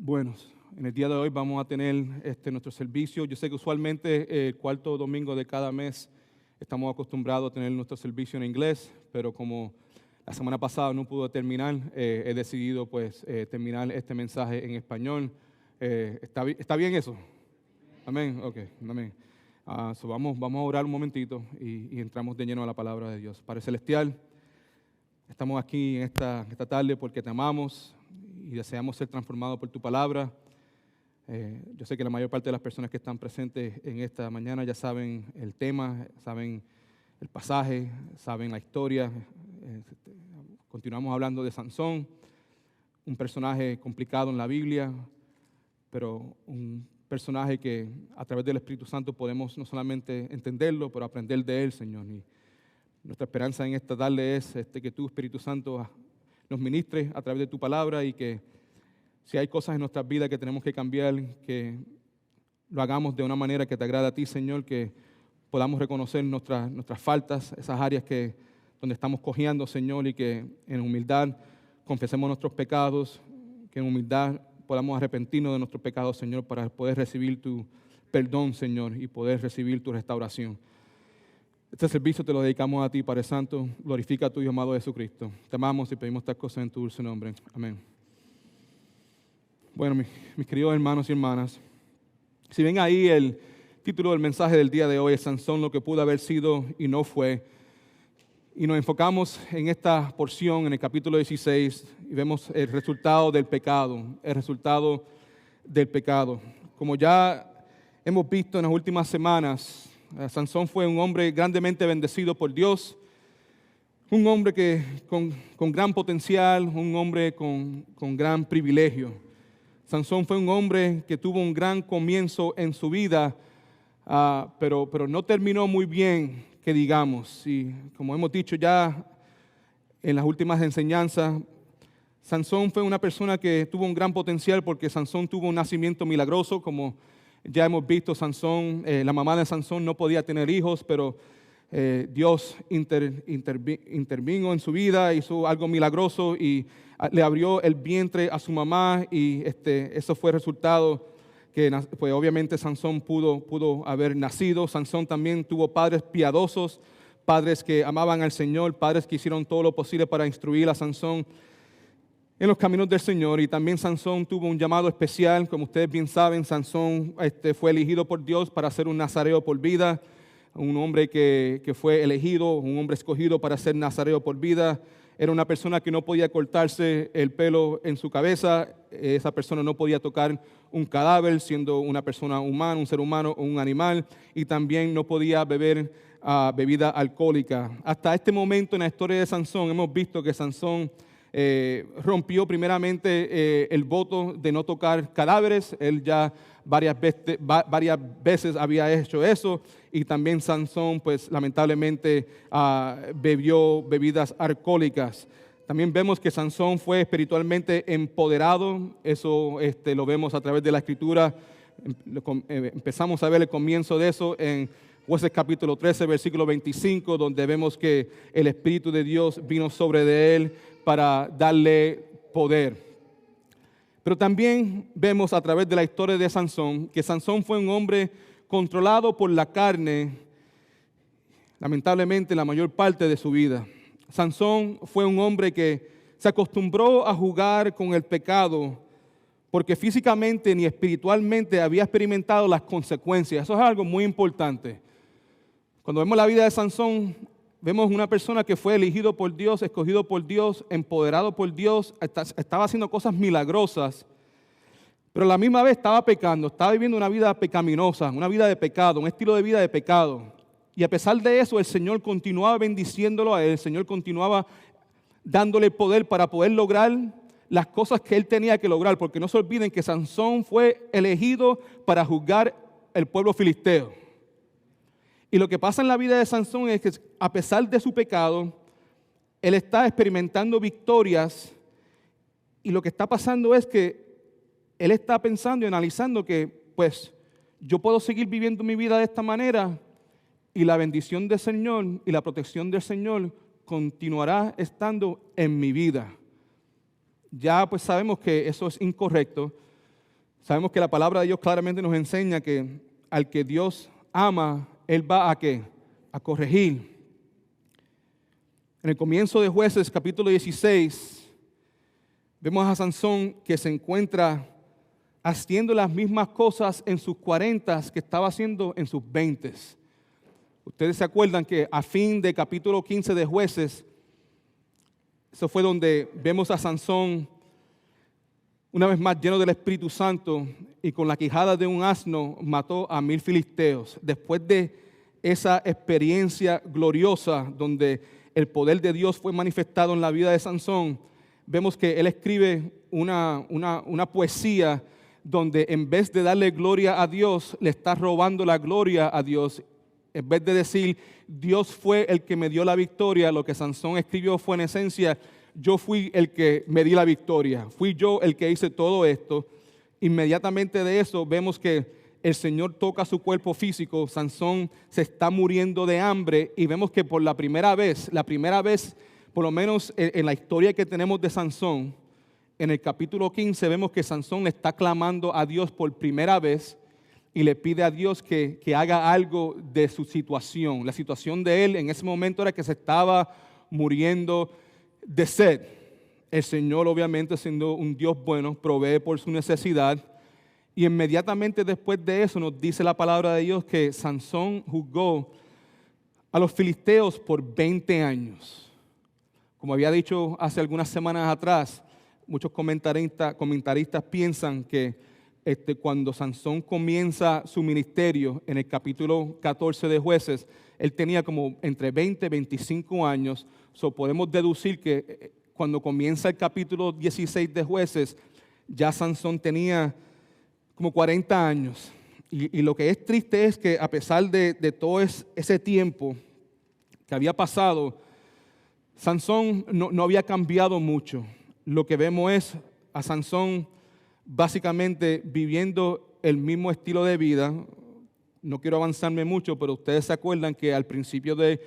Bueno, en el día de hoy vamos a tener nuestro servicio. Yo sé que usualmente el cuarto domingo de cada mes estamos acostumbrados a tener nuestro servicio en inglés, pero como la semana pasada no pude terminar, he decidido pues terminar este mensaje en español. ¿Está bien eso? Amén. Ok, amén. Vamos a orar un momentito y entramos de lleno a la palabra de Dios. Padre Celestial, estamos aquí en esta tarde porque te amamos y deseamos ser transformados por tu palabra. Yo sé que la mayor parte de las personas que están presentes en esta mañana ya saben el tema, saben el pasaje, saben la historia. Continuamos hablando de Sansón, un personaje complicado en la Biblia, pero un personaje que a través del Espíritu Santo podemos no solamente entenderlo, pero aprender de él, Señor. Y nuestra esperanza en esta tarde es que tú, Espíritu Santo, nos ministres a través de tu palabra y que si hay cosas en nuestras vidas que tenemos que cambiar, que lo hagamos de una manera que te agrade a ti, Señor, que podamos reconocer nuestras faltas, esas áreas donde estamos cojeando, Señor, y que en humildad confesemos nuestros pecados, que en humildad podamos arrepentirnos de nuestros pecados, Señor, para poder recibir tu perdón, Señor, y poder recibir tu restauración. Este servicio te lo dedicamos a ti, Padre Santo. Glorifica a tu Hijo amado Jesucristo. Te amamos y pedimos estas cosas en tu dulce nombre. Amén. Bueno, mis queridos hermanos y hermanas, si ven ahí el título del mensaje del día de hoy es Sansón, lo que pudo haber sido y no fue. Y nos enfocamos en esta porción, en el capítulo 16, y vemos el resultado del pecado, Como ya hemos visto en las últimas semanas, Sansón fue un hombre grandemente bendecido por Dios, un hombre que con gran potencial, un hombre con gran privilegio. Sansón fue un hombre que tuvo un gran comienzo en su vida, pero no terminó muy bien, que digamos. Y como hemos dicho ya en las últimas enseñanzas, Sansón fue una persona que tuvo un gran potencial porque Sansón tuvo un nacimiento milagroso. Como ya hemos visto, Sansón, la mamá de Sansón no podía tener hijos, pero Dios intervino en su vida, hizo algo milagroso y le abrió el vientre a su mamá y eso fue el resultado que pues obviamente Sansón pudo haber nacido. Sansón también tuvo padres piadosos, padres que amaban al Señor, padres que hicieron todo lo posible para instruir a Sansón en los caminos del Señor. Y también Sansón tuvo un llamado especial. Como ustedes bien saben, Sansón fue elegido por Dios para ser un nazareo por vida, un hombre que fue elegido, un hombre escogido para ser nazareo por vida. Era una persona que no podía cortarse el pelo en su cabeza. Esa persona no podía tocar un cadáver, siendo una persona humana, un ser humano o un animal. Y también no podía beber bebida alcohólica. Hasta este momento en la historia de Sansón hemos visto que Sansón rompió primeramente el voto de no tocar cadáveres. Él ya varias veces había hecho eso. Y también Sansón, pues lamentablemente, bebió bebidas alcohólicas. También vemos que Sansón fue espiritualmente empoderado. Eso lo vemos a través de la Escritura. Empezamos a ver el comienzo de eso en Jueces capítulo 13, versículo 25, donde vemos que el Espíritu de Dios vino sobre de él para darle poder. Pero también vemos a través de la historia de Sansón que Sansón fue un hombre controlado por la carne, lamentablemente la mayor parte de su vida. Sansón fue un hombre que se acostumbró a jugar con el pecado porque físicamente ni espiritualmente había experimentado las consecuencias. Eso es algo muy importante. Cuando vemos la vida de Sansón, vemos una persona que fue elegido por Dios, escogido por Dios, empoderado por Dios, estaba haciendo cosas milagrosas, pero a la misma vez estaba pecando, estaba viviendo una vida pecaminosa, una vida de pecado, un estilo de vida de pecado. Y a pesar de eso, el Señor continuaba bendiciéndolo a él, el Señor continuaba dándole poder para poder lograr las cosas que él tenía que lograr, porque no se olviden que Sansón fue elegido para juzgar el pueblo filisteo. Y lo que pasa en la vida de Sansón es que a pesar de su pecado, él está experimentando victorias y lo que está pasando es que él está pensando y analizando que pues yo puedo seguir viviendo mi vida de esta manera y la bendición del Señor y la protección del Señor continuará estando en mi vida. Ya pues sabemos que eso es incorrecto, Sabemos que la palabra de Dios claramente nos enseña que al que Dios ama, Él va ¿a qué? A corregir. En el comienzo de Jueces, capítulo 16, vemos a Sansón que se encuentra haciendo las mismas cosas en sus 40 que estaba haciendo en sus 20. Ustedes se acuerdan que a fin de capítulo 15 de Jueces, eso fue donde vemos a Sansón una vez más lleno del Espíritu Santo y con la quijada de un asno mató a 1000 filisteos. Después de esa experiencia gloriosa donde el poder de Dios fue manifestado en la vida de Sansón, vemos que él escribe una poesía donde en vez de darle gloria a Dios, le está robando la gloria a Dios. En vez de decir, Dios fue el que me dio la victoria, lo que Sansón escribió fue en esencia, yo fui el que me di la victoria, fui yo el que hice todo esto. Inmediatamente de eso vemos que el Señor toca su cuerpo físico, Sansón se está muriendo de hambre y vemos que por la primera vez, por lo menos en la historia que tenemos de Sansón, en el capítulo 15 vemos que Sansón le está clamando a Dios por primera vez y le pide a Dios que haga algo de su situación. La situación de él en ese momento era que se estaba muriendo de sed. El Señor, obviamente, siendo un Dios bueno, provee por su necesidad. Y inmediatamente después de eso nos dice la palabra de Dios que Sansón juzgó a los filisteos por 20 años. Como había dicho hace algunas semanas atrás, muchos comentaristas piensan que cuando Sansón comienza su ministerio en el capítulo 14 de Jueces, él tenía como entre 20 y 25 años. Podemos deducir que cuando comienza el capítulo 16 de Jueces, ya Sansón tenía como 40 años. Y lo que es triste es que a pesar de todo ese tiempo que había pasado, Sansón no había cambiado mucho. Lo que vemos es a Sansón básicamente viviendo el mismo estilo de vida. No quiero avanzarme mucho, pero ustedes se acuerdan que al principio del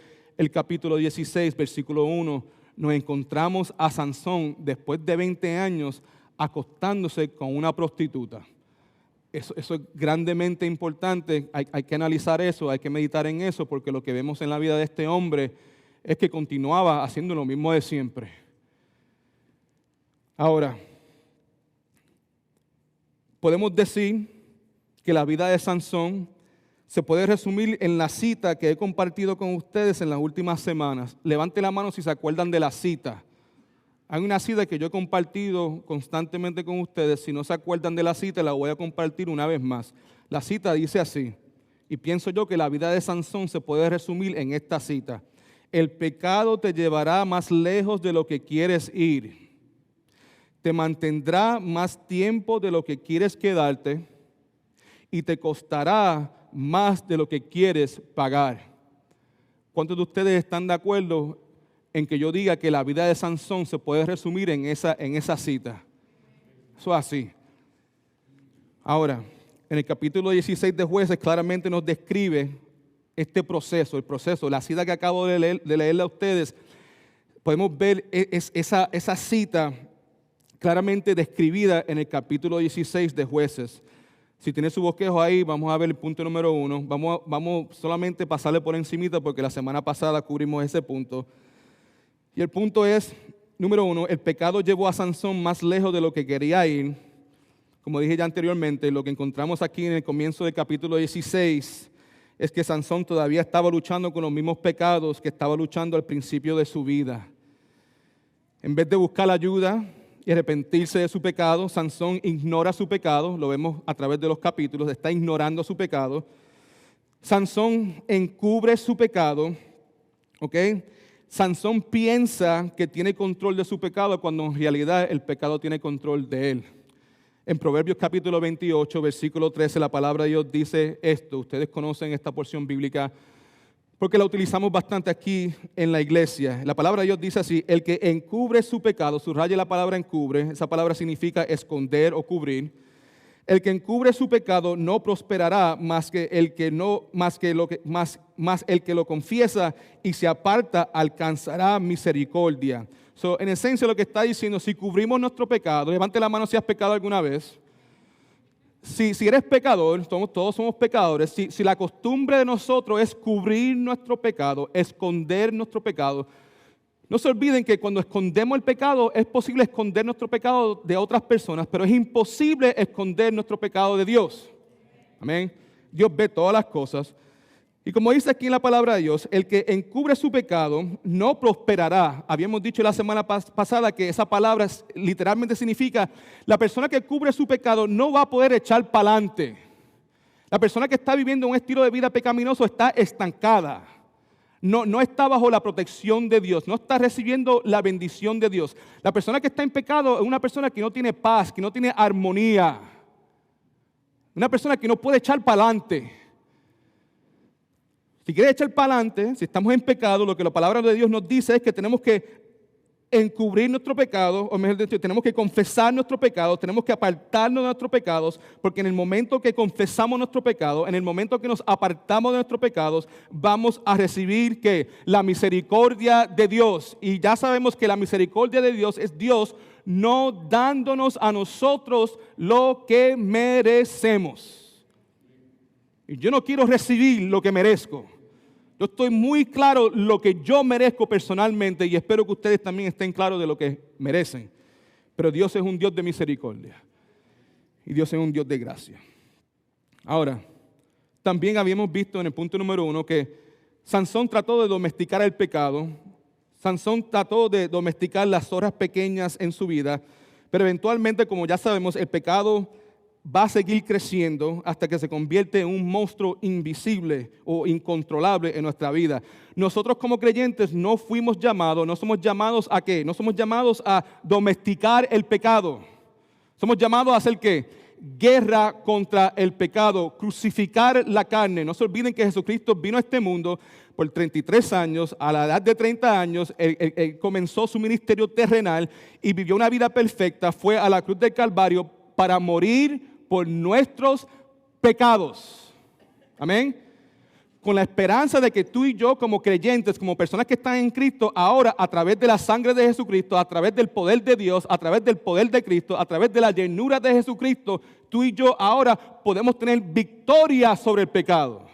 capítulo 16, versículo 1, nos encontramos a Sansón después de 20 años acostándose con una prostituta. Eso es grandemente importante, hay que analizar eso, hay que meditar en eso, porque lo que vemos en la vida de este hombre es que continuaba haciendo lo mismo de siempre. Ahora, podemos decir que la vida de Sansón se puede resumir en la cita que he compartido con ustedes en las últimas semanas. Levante la mano si se acuerdan de la cita. Hay una cita que yo he compartido constantemente con ustedes. Si no se acuerdan de la cita, la voy a compartir una vez más. La cita dice así, y pienso yo que la vida de Sansón se puede resumir en esta cita. El pecado te llevará más lejos de lo que quieres ir. Te mantendrá más tiempo de lo que quieres quedarte y te costará más de lo que quieres pagar. ¿Cuántos de ustedes están de acuerdo en que yo diga que la vida de Sansón se puede resumir en esa cita? Eso es así. Ahora, en el capítulo 16 de Jueces claramente nos describe este proceso, la cita que acabo de leerle a ustedes. Podemos ver esa cita claramente describida en el capítulo 16 de Jueces. Si tiene su bosquejo ahí, vamos a ver el punto número 1. Vamos solamente a pasarle por encimita porque la semana pasada cubrimos ese punto. Y el punto es, número 1, el pecado llevó a Sansón más lejos de lo que quería ir. Como dije ya anteriormente, lo que encontramos aquí en el comienzo del capítulo 16 es que Sansón todavía estaba luchando con los mismos pecados que estaba luchando al principio de su vida. En vez de buscar ayuda y arrepentirse de su pecado, Sansón ignora su pecado, lo vemos a través de los capítulos, está ignorando su pecado. Sansón encubre su pecado, ¿ok? Sansón piensa que tiene control de su pecado cuando en realidad el pecado tiene control de él. En Proverbios capítulo 28, versículo 13, la palabra de Dios dice esto. Ustedes conocen esta porción bíblica porque la utilizamos bastante aquí en la iglesia. La palabra de Dios dice así: el que encubre su pecado, subraye la palabra encubre, esa palabra significa esconder o cubrir. El que encubre su pecado no prosperará más el que lo confiesa y se aparta alcanzará misericordia. En esencia lo que está diciendo, si cubrimos nuestro pecado, levante la mano si has pecado alguna vez. si eres pecador, todos somos pecadores, si la costumbre de nosotros es cubrir nuestro pecado, esconder nuestro pecado, no se olviden que cuando escondemos el pecado, es posible esconder nuestro pecado de otras personas, pero es imposible esconder nuestro pecado de Dios. Amén. Dios ve todas las cosas. Y como dice aquí en la palabra de Dios, el que encubre su pecado no prosperará. Habíamos dicho la semana pasada que esa palabra literalmente significa la persona que cubre su pecado no va a poder echar para adelante. La persona que está viviendo un estilo de vida pecaminoso está estancada. No está bajo la protección de Dios, no está recibiendo la bendición de Dios. La persona que está en pecado es una persona que no tiene paz, que no tiene armonía. Una persona que no puede echar para adelante. Si quieres echar para adelante, si estamos en pecado, lo que la palabra de Dios nos dice es que tenemos que encubrir nuestro pecado, o mejor dicho, tenemos que confesar nuestro pecado, tenemos que apartarnos de nuestros pecados, porque en el momento que confesamos nuestro pecado, en el momento que nos apartamos de nuestros pecados, vamos a recibir ¿qué? La misericordia de Dios. Y ya sabemos que la misericordia de Dios es Dios no dándonos a nosotros lo que merecemos. Y yo no quiero recibir lo que merezco. Yo estoy muy claro lo que yo merezco personalmente y espero que ustedes también estén claros de lo que merecen. Pero Dios es un Dios de misericordia y Dios es un Dios de gracia. Ahora, también habíamos visto en el punto número 1 que Sansón trató de domesticar el pecado. Sansón trató de domesticar las zorras pequeñas en su vida, pero eventualmente, como ya sabemos, el pecado va a seguir creciendo hasta que se convierte en un monstruo invisible o incontrolable en nuestra vida. Nosotros como creyentes no fuimos llamados, no somos llamados a ¿qué? No somos llamados a domesticar el pecado. Somos llamados a hacer ¿qué? Guerra contra el pecado, crucificar la carne. No se olviden que Jesucristo vino a este mundo por 33 años, a la edad de 30 años, él comenzó su ministerio terrenal y vivió una vida perfecta, fue a la cruz del Calvario para morir por nuestros pecados. Amén. Con la esperanza de que tú y yo como creyentes, como personas que están en Cristo, ahora a través de la sangre de Jesucristo, a través del poder de Dios, a través del poder de Cristo, a través de la llenura de Jesucristo, tú y yo ahora podemos tener victoria sobre el pecado.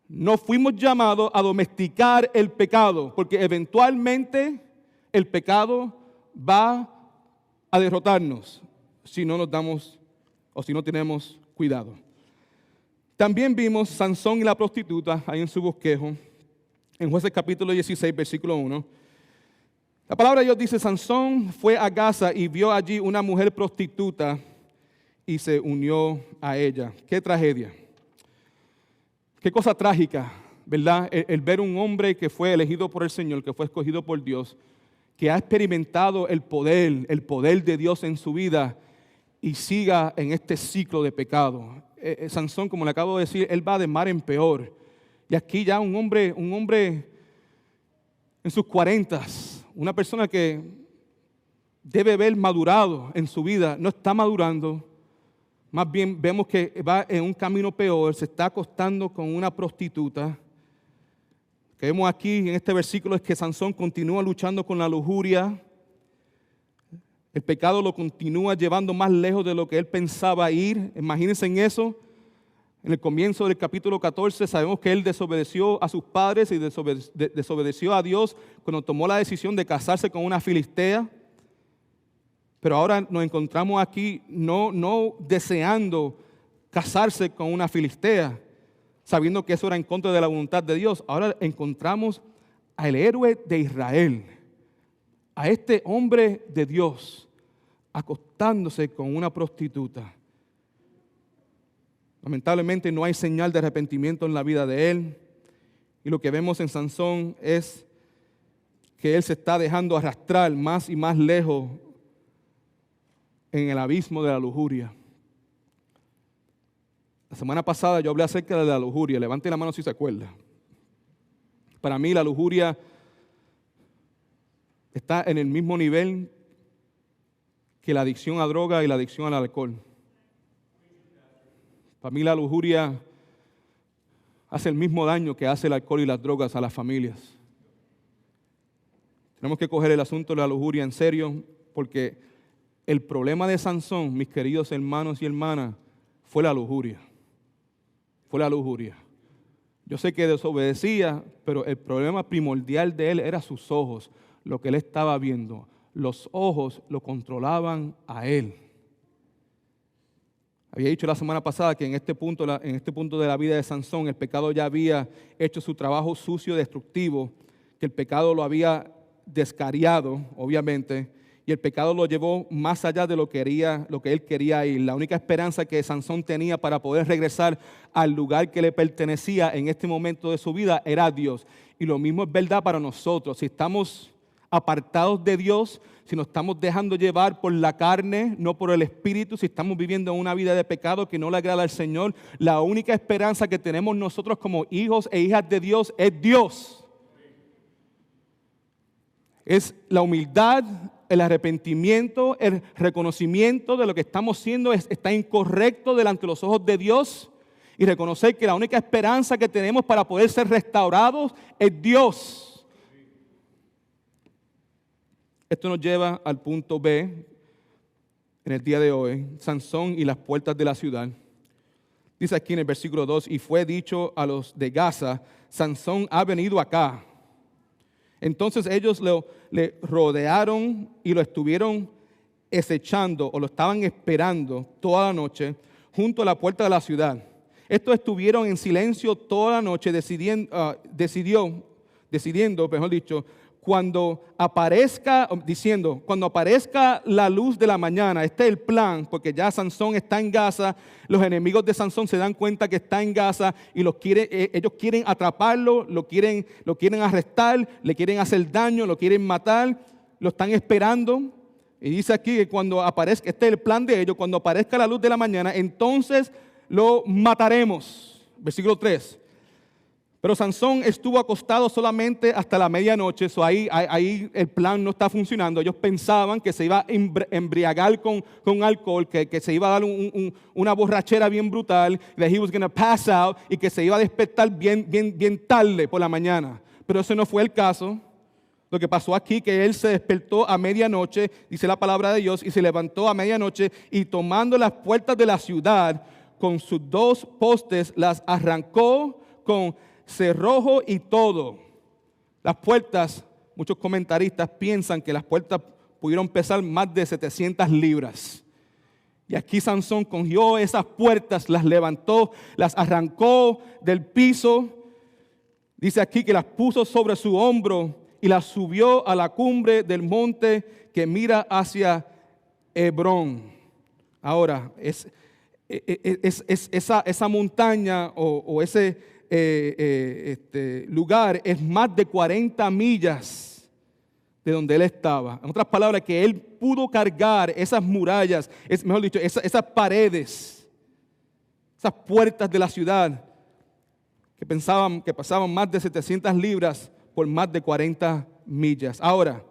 No fuimos llamados a domesticar el pecado, porque eventualmente el pecado va a derrotarnos si no nos damos o si no tenemos cuidado. También vimos Sansón y la prostituta ahí en su bosquejo, en Jueces capítulo 16, versículo 1. La palabra de Dios dice, Sansón fue a Gaza y vio allí una mujer prostituta y se unió a ella. ¡Qué tragedia! Qué cosa trágica, ¿verdad? El ver un hombre que fue elegido por el Señor, que fue escogido por Dios, que ha experimentado el poder de Dios en su vida, y siga en este ciclo de pecado. Sansón, como le acabo de decir, él va de mal en peor. Y aquí ya un hombre en sus 40s, una persona que debe haber madurado en su vida, no está madurando. Más bien vemos que va en un camino peor, se está acostando con una prostituta. Lo que vemos aquí en este versículo es que Sansón continúa luchando con la lujuria. El pecado lo continúa llevando más lejos de lo que él pensaba ir. Imagínense en eso. En el comienzo del capítulo 14 sabemos que él desobedeció a sus padres y desobedeció a Dios cuando tomó la decisión de casarse con una filistea. Pero ahora nos encontramos aquí no deseando casarse con una filistea, sabiendo que eso era en contra de la voluntad de Dios. Ahora encontramos al héroe de Israel, a este hombre de Dios, acostándose con una prostituta. Lamentablemente no hay señal de arrepentimiento en la vida de él. Y lo que vemos en Sansón es que él se está dejando arrastrar más y más lejos en el abismo de la lujuria. La semana pasada yo hablé acerca de la lujuria. Levante la mano si se acuerda. Para mí la lujuria está en el mismo nivel que la adicción a droga y la adicción al alcohol. Para mí la lujuria hace el mismo daño que hace el alcohol y las drogas a las familias. Tenemos que coger el asunto de la lujuria en serio, porque el problema de Sansón, mis queridos hermanos y hermanas, fue la lujuria. Fue la lujuria. Yo sé que desobedecía, pero el problema primordial de él era sus ojos, lo que él estaba viendo. Los ojos lo controlaban a él. Había dicho la semana pasada que en este punto de la vida de Sansón, el pecado ya había hecho su trabajo sucio, destructivo, que el pecado lo había descariado, obviamente, y el pecado lo llevó más allá de lo que él quería ir. La única esperanza que Sansón tenía para poder regresar al lugar que le pertenecía en este momento de su vida era Dios. Y lo mismo es verdad para nosotros. Si estamos apartados de Dios, si nos estamos dejando llevar por la carne, no por el Espíritu, si estamos viviendo una vida de pecado que no le agrada al Señor, la única esperanza que tenemos nosotros como hijos e hijas de Dios es Dios. Es la humildad, el arrepentimiento, el reconocimiento de lo que estamos haciendo está incorrecto delante de los ojos de Dios y reconocer que la única esperanza que tenemos para poder ser restaurados es Dios. Esto nos lleva al punto B en el día de hoy, Sansón y las puertas de la ciudad. Dice aquí en el versículo 2, y fue dicho a los de Gaza, Sansón ha venido acá. Entonces ellos le rodearon y lo estuvieron acechando o lo estaban esperando toda la noche junto a la puerta de la ciudad. Estos estuvieron en silencio toda la noche decidiendo, mejor dicho, cuando aparezca la luz de la mañana. Este es el plan, porque ya Sansón está en Gaza, los enemigos de Sansón se dan cuenta que está en Gaza y ellos quieren atraparlo, lo quieren arrestar, le quieren hacer daño, lo quieren matar, lo están esperando. Y dice aquí que cuando aparezca, este es el plan de ellos, cuando aparezca la luz de la mañana, entonces lo mataremos. Versículo 3. Pero Sansón estuvo acostado solamente hasta la medianoche, ahí el plan no está funcionando. Ellos pensaban que se iba a embriagar con alcohol, que se iba a dar una borrachera bien brutal, that he was going to pass out y que se iba a despertar bien tarde por la mañana. Pero ese no fue el caso. Lo que pasó aquí, que él se despertó a medianoche, dice la palabra de Dios, y se levantó a medianoche y tomando las puertas de la ciudad con sus dos postes, las arrancó con cerrojo y todo. Las puertas, muchos comentaristas piensan que las puertas pudieron pesar más de 700 libras. Y aquí Sansón cogió esas puertas, las levantó, las arrancó del piso. Dice aquí que las puso sobre su hombro y las subió a la cumbre del monte que mira hacia Hebrón. Ahora, esa montaña o ese lugar es más de 40 millas de donde él estaba. En otras palabras, que él pudo cargar esas murallas, mejor dicho, esas paredes, esas puertas de la ciudad que pasaban más de 700 libras por más de 40 millas. Ahora,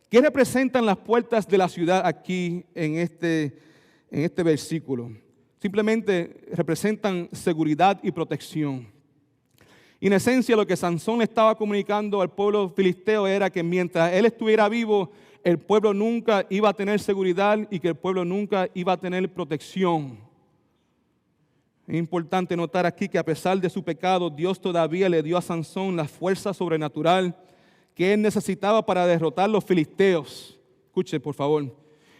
¿qué representan las puertas de la ciudad aquí en este versículo? Simplemente representan seguridad y protección. Y en esencia lo que Sansón estaba comunicando al pueblo filisteo era que mientras él estuviera vivo, el pueblo nunca iba a tener seguridad y que el pueblo nunca iba a tener protección. Es importante notar aquí que a pesar de su pecado, Dios todavía le dio a Sansón la fuerza sobrenatural que él necesitaba para derrotar a los filisteos. Escuche, por favor.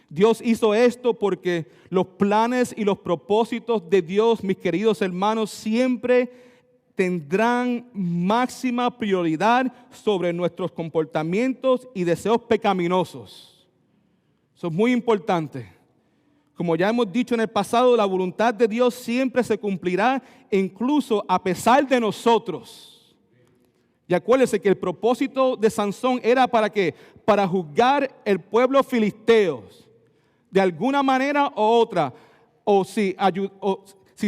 Dios hizo esto porque los planes y los propósitos de Dios, mis queridos hermanos, siempre tendrán máxima prioridad sobre nuestros comportamientos y deseos pecaminosos. Eso es muy importante. Como ya hemos dicho en el pasado, la voluntad de Dios siempre se cumplirá, incluso a pesar de nosotros. Y acuérdense que el propósito de Sansón era ¿para qué? Para juzgar el pueblo filisteo. De alguna manera u otra. O si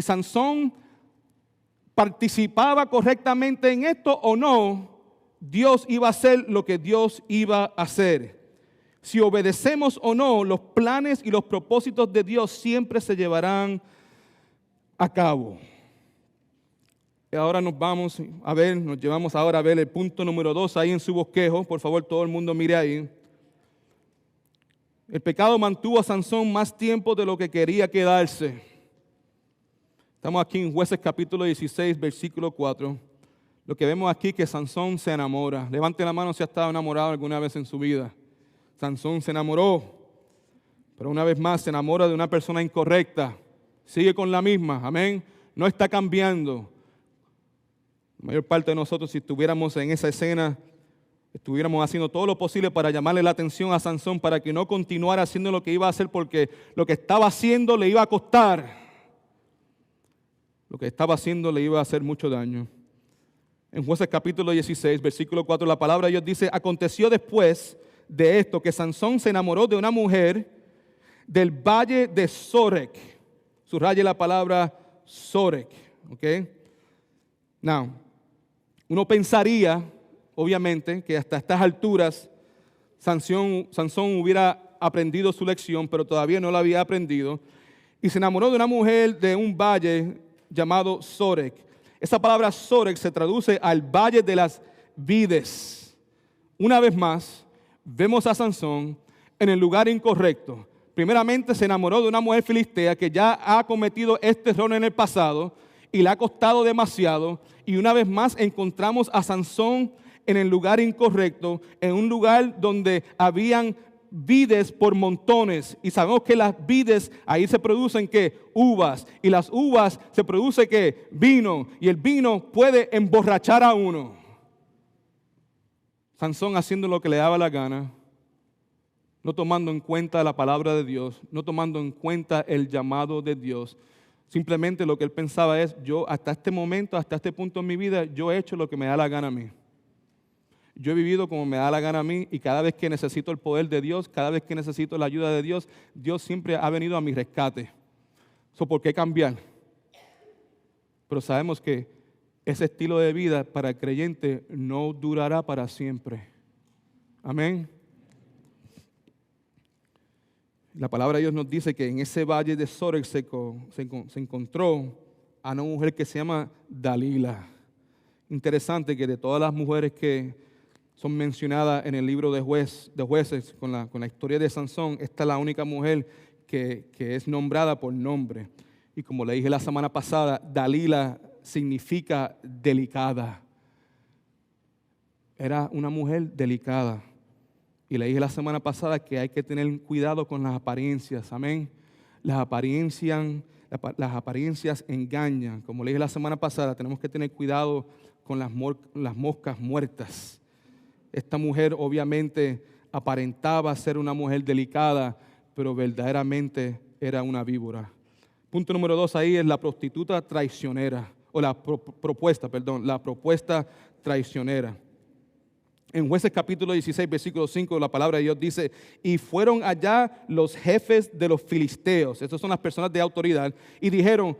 Sansón participaba correctamente en esto o no, Dios iba a hacer lo que Dios iba a hacer. Si obedecemos o no, los planes y los propósitos de Dios siempre se llevarán a cabo. Y ahora nos llevamos ahora a ver el punto número 2 ahí en su bosquejo. Por favor, todo el mundo mire ahí. El pecado mantuvo a Sansón más tiempo de lo que quería quedarse. Estamos aquí en Jueces capítulo 16, versículo 4. Lo que vemos aquí es que Sansón se enamora. Levante la mano si ha estado enamorado alguna vez en su vida. Sansón se enamoró, pero una vez más se enamora de una persona incorrecta. Sigue con la misma, amén. No está cambiando. La mayor parte de nosotros, si estuviéramos en esa escena, estuviéramos haciendo todo lo posible para llamarle la atención a Sansón para que no continuara haciendo lo que iba a hacer, porque lo que estaba haciendo le iba a costar. Lo que estaba haciendo le iba a hacer mucho daño. En Jueces capítulo 16, versículo 4, la palabra de Dios dice: aconteció después de esto que Sansón se enamoró de una mujer del valle de Sorek. Subraye la palabra Sorek, ¿ok? Now, uno pensaría, obviamente, que hasta estas alturas Sansón hubiera aprendido su lección, pero todavía no la había aprendido. Y se enamoró de una mujer de un valle llamado Sorek. Esa palabra Sorek se traduce al valle de las vides. Una vez más, vemos a Sansón en el lugar incorrecto. Primeramente se enamoró de una mujer filistea que ya ha cometido este error en el pasado y le ha costado demasiado. Y una vez más encontramos a Sansón en el lugar incorrecto, en un lugar donde habían vides por montones. Y sabemos que las vides, ahí se producen ¿qué? Uvas. Y las uvas se produce ¿qué? Vino. Y el vino puede emborrachar a uno. Sansón haciendo lo que le daba la gana, no tomando en cuenta la palabra de Dios, no tomando en cuenta el llamado de Dios. Simplemente lo que él pensaba es: yo hasta este momento, hasta este punto en mi vida, yo he hecho lo que me da la gana a mí. Yo he vivido como me da la gana a mí, y cada vez que necesito el poder de Dios, cada vez que necesito la ayuda de Dios, Dios siempre ha venido a mi rescate. ¿Por qué cambiar? Pero sabemos que ese estilo de vida para el creyente no durará para siempre. Amén. La palabra de Dios nos dice que en ese valle de Sorek se encontró a una mujer que se llama Dalila. Interesante que de todas las mujeres que son mencionadas en el libro de Jueces con la historia de Sansón, esta es la única mujer que es nombrada por nombre. Y como le dije la semana pasada, Dalila significa delicada. Era una mujer delicada. Y le dije la semana pasada que hay que tener cuidado con las apariencias, amén. Las apariencias engañan. Como le dije la semana pasada, tenemos que tener cuidado con las moscas muertas. Esta mujer obviamente aparentaba ser una mujer delicada, pero verdaderamente era una víbora. Punto número 2 ahí es la prostituta traicionera, o la propuesta traicionera. En Jueces capítulo 16, versículo 5, la palabra de Dios dice: y fueron allá los jefes de los filisteos, estas son las personas de autoridad, y dijeron: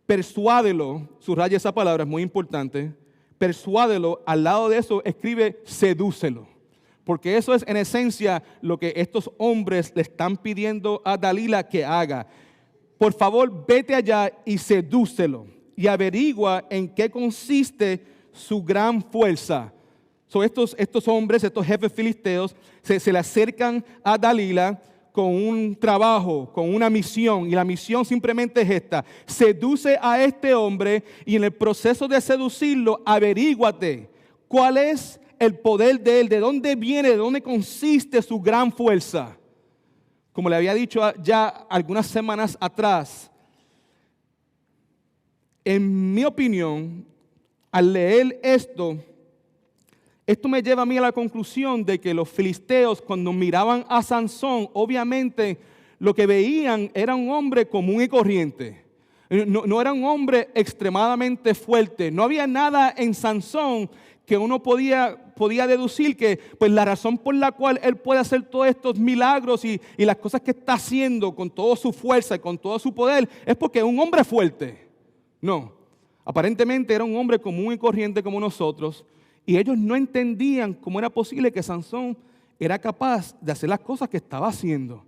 persuádelo, subraya esa palabra, es muy importante, persuádelo, al lado de eso escribe sedúcelo, porque eso es en esencia lo que estos hombres le están pidiendo a Dalila que haga. Por favor, vete allá y sedúcelo, y averigua en qué consiste su gran fuerza. Estos hombres, estos jefes filisteos, se le acercan a Dalila con un trabajo, con una misión, y la misión simplemente es esta: seduce a este hombre, y en el proceso de seducirlo, averíguate cuál es el poder de él, de dónde viene, de dónde consiste su gran fuerza. Como le había dicho ya algunas semanas atrás, en mi opinión, al leer esto me lleva a mí a la conclusión de que los filisteos, cuando miraban a Sansón, obviamente lo que veían era un hombre común y corriente. No era un hombre extremadamente fuerte. No había nada en Sansón que uno podía deducir que pues la razón por la cual él puede hacer todos estos milagros y las cosas que está haciendo con toda su fuerza y con todo su poder es porque es un hombre fuerte. No, aparentemente era un hombre común y corriente como nosotros. Y ellos no entendían cómo era posible que Sansón era capaz de hacer las cosas que estaba haciendo.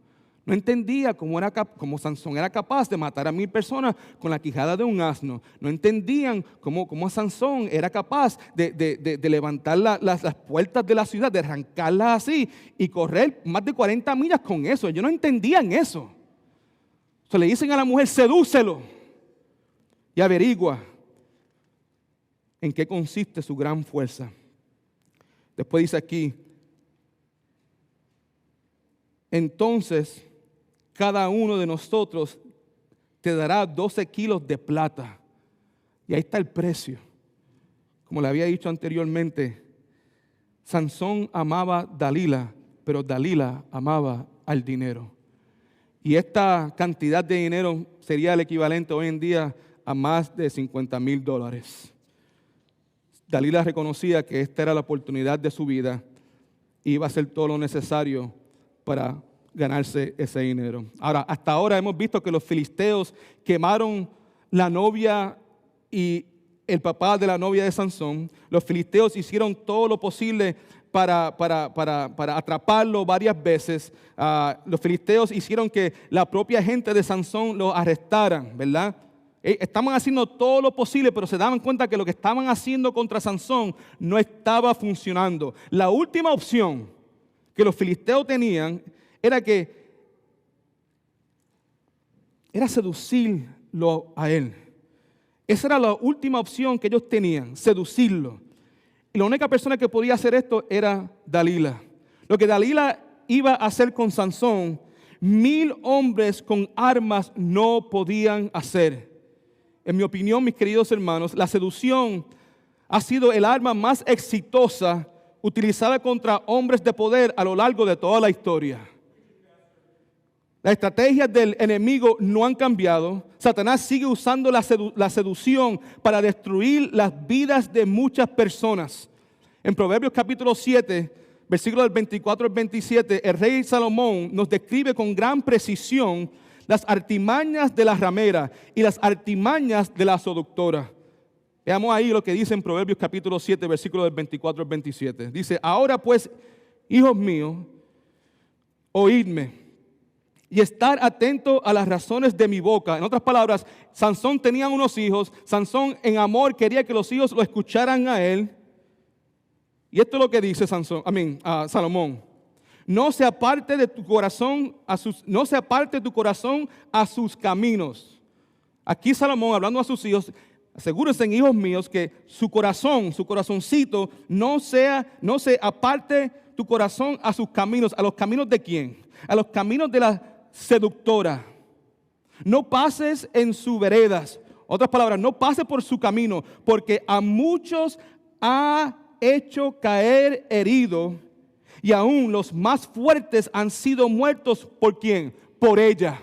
No entendía cómo Sansón era capaz de matar a 1000 personas con la quijada de un asno. No entendían cómo Sansón era capaz de levantar las puertas de la ciudad, de arrancarlas así y correr más de 40 millas con eso. Ellos no entendían eso. Le dicen a la mujer: sedúcelo. y averigua en qué consiste su gran fuerza. Después dice aquí, entonces cada uno de nosotros te dará 12 kilos de plata. Y ahí está el precio. Como le había dicho anteriormente, Sansón amaba a Dalila, pero Dalila amaba al dinero. Y esta cantidad de dinero sería el equivalente hoy en día a más de $50,000. Dalila reconocía que esta era la oportunidad de su vida y iba a hacer todo lo necesario para ganarse ese dinero. Ahora, hasta ahora hemos visto que los filisteos quemaron la novia y el papá de la novia de Sansón. Los filisteos hicieron todo lo posible para atraparlo varias veces. Los filisteos hicieron que la propia gente de Sansón lo arrestaran, ¿verdad? Estaban haciendo todo lo posible, pero se daban cuenta que lo que estaban haciendo contra Sansón no estaba funcionando. La última opción que los filisteos tenían era seducirlo a él. Esa era la última opción que ellos tenían, seducirlo. Y la única persona que podía hacer esto era Dalila. Lo que Dalila iba a hacer con Sansón, 1,000 hombres con armas no podían hacer. En mi opinión, mis queridos hermanos, la seducción ha sido el arma más exitosa utilizada contra hombres de poder a lo largo de toda la historia. Las estrategias del enemigo no han cambiado. Satanás sigue usando la seducción para destruir las vidas de muchas personas. En Proverbios capítulo 7, versículos del 24 al 27, el rey Salomón nos describe con gran precisión las artimañas de la ramera y las artimañas de la seductora. Veamos ahí lo que dice en Proverbios capítulo 7, versículos del 24 al 27. Dice, ahora pues, hijos míos, oídme y estar atento a las razones de mi boca. En otras palabras, Sansón tenía unos hijos. Sansón en amor quería que los hijos lo escucharan a él. Y esto es lo que dice Salomón. No se aparte de tu corazón a sus caminos. Aquí Salomón, hablando a sus hijos, asegúrense, hijos míos, que su corazoncito, no se aparte tu corazón a sus caminos. ¿A los caminos de quién? A los caminos de la seductora. No pases en sus veredas. Otras palabras, no pases por su camino, porque a muchos ha hecho caer herido, y aún los más fuertes han sido muertos. ¿Por quién? Por ella.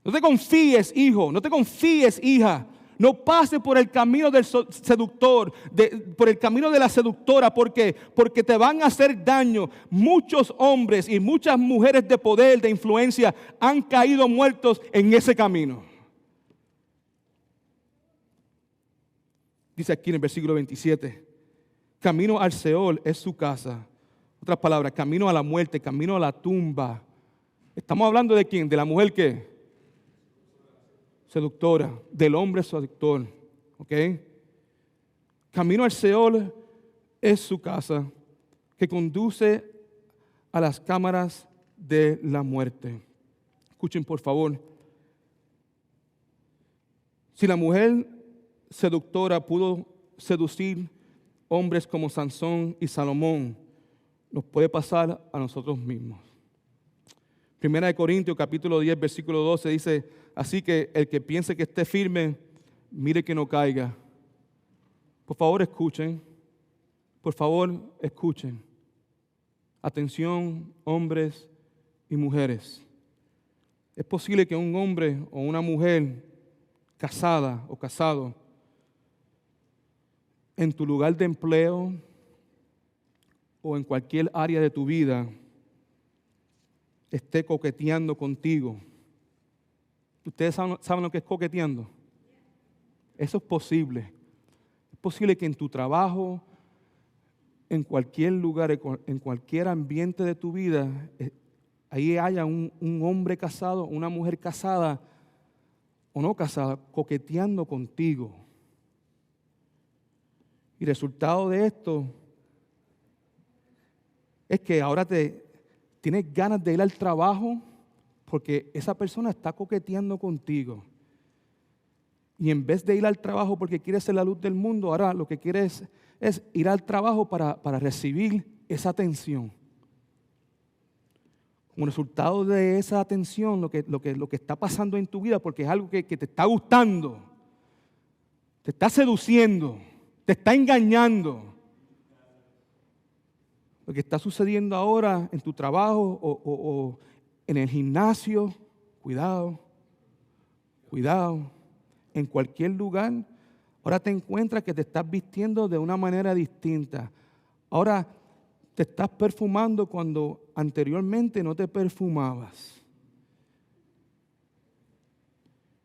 No te confíes, hijo, no te confíes, hija. No pases por el camino del seductor, por el camino de la seductora. ¿Por qué? Porque te van a hacer daño. Muchos hombres y muchas mujeres de poder, de influencia, han caído muertos en ese camino. Dice aquí en el versículo 27, camino al Seol es su casa. Otras palabras, camino a la muerte, camino a la tumba. ¿Estamos hablando de quién? ¿De la mujer qué? Seductora, del hombre seductor, ¿ok? Camino al Seol es su casa, que conduce a las cámaras de la muerte. Escuchen, por favor. Si la mujer seductora pudo seducir hombres como Sansón y Salomón, nos puede pasar a nosotros mismos. Primera de Corintios, capítulo 10, versículo 12, dice, así que el que piense que esté firme, mire que no caiga. Por favor, escuchen. Por favor, escuchen. Atención, hombres y mujeres. Es posible que un hombre o una mujer casada o casado en tu lugar de empleo o en cualquier área de tu vida esté coqueteando contigo. ¿Ustedes saben lo que es coqueteando? Eso es posible. Es posible que en tu trabajo, en cualquier lugar, en cualquier ambiente de tu vida, ahí haya un hombre casado, una mujer casada o no casada, coqueteando contigo. Y el resultado de esto es que ahora tienes ganas de ir al trabajo porque esa persona está coqueteando contigo. Y en vez de ir al trabajo porque quieres ser la luz del mundo, ahora lo que quieres es ir al trabajo para recibir esa atención. Como resultado de esa atención, lo que está pasando en tu vida, porque es algo que te está gustando, te está seduciendo, te está engañando. Lo que está sucediendo ahora en tu trabajo o en el gimnasio, cuidado, en cualquier lugar, ahora te encuentras que te estás vistiendo de una manera distinta. Ahora te estás perfumando cuando anteriormente no te perfumabas.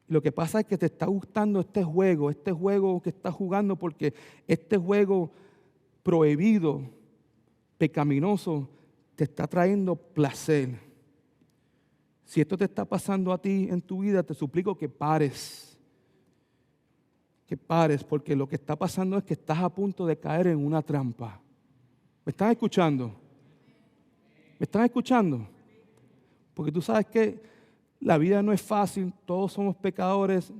Lo que pasa es que te está gustando este juego que estás jugando, porque este juego prohibido, pecaminoso, te está trayendo placer. Si esto te está pasando a ti en tu vida, te suplico que pares. Que pares, porque lo que está pasando es que estás a punto de caer en una trampa. ¿Me están escuchando? ¿Me están escuchando? Porque tú sabes que la vida no es fácil, todos somos pecadores,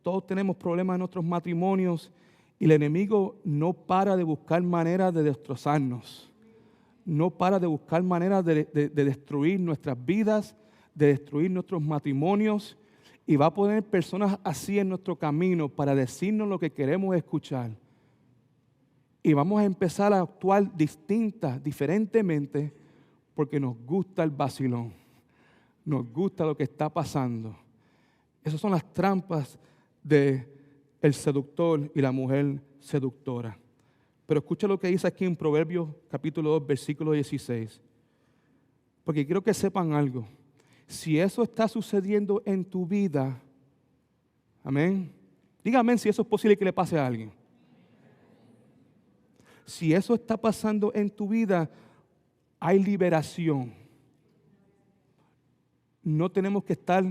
todos tenemos problemas en nuestros matrimonios y el enemigo no para de buscar maneras de destrozarnos. No para de buscar maneras de destruir nuestras vidas, de destruir nuestros matrimonios, y va a poner personas así en nuestro camino para decirnos lo que queremos escuchar. Y vamos a empezar a actuar diferentemente, porque nos gusta el vacilón, nos gusta lo que está pasando. Esas son las trampas del seductor y la mujer seductora. Pero escucha lo que dice aquí en Proverbios capítulo 2, versículo 16. Porque quiero que sepan algo. Si eso está sucediendo en tu vida, amén. Dígame si eso es posible que le pase a alguien. Si eso está pasando en tu vida, hay liberación. No tenemos que estar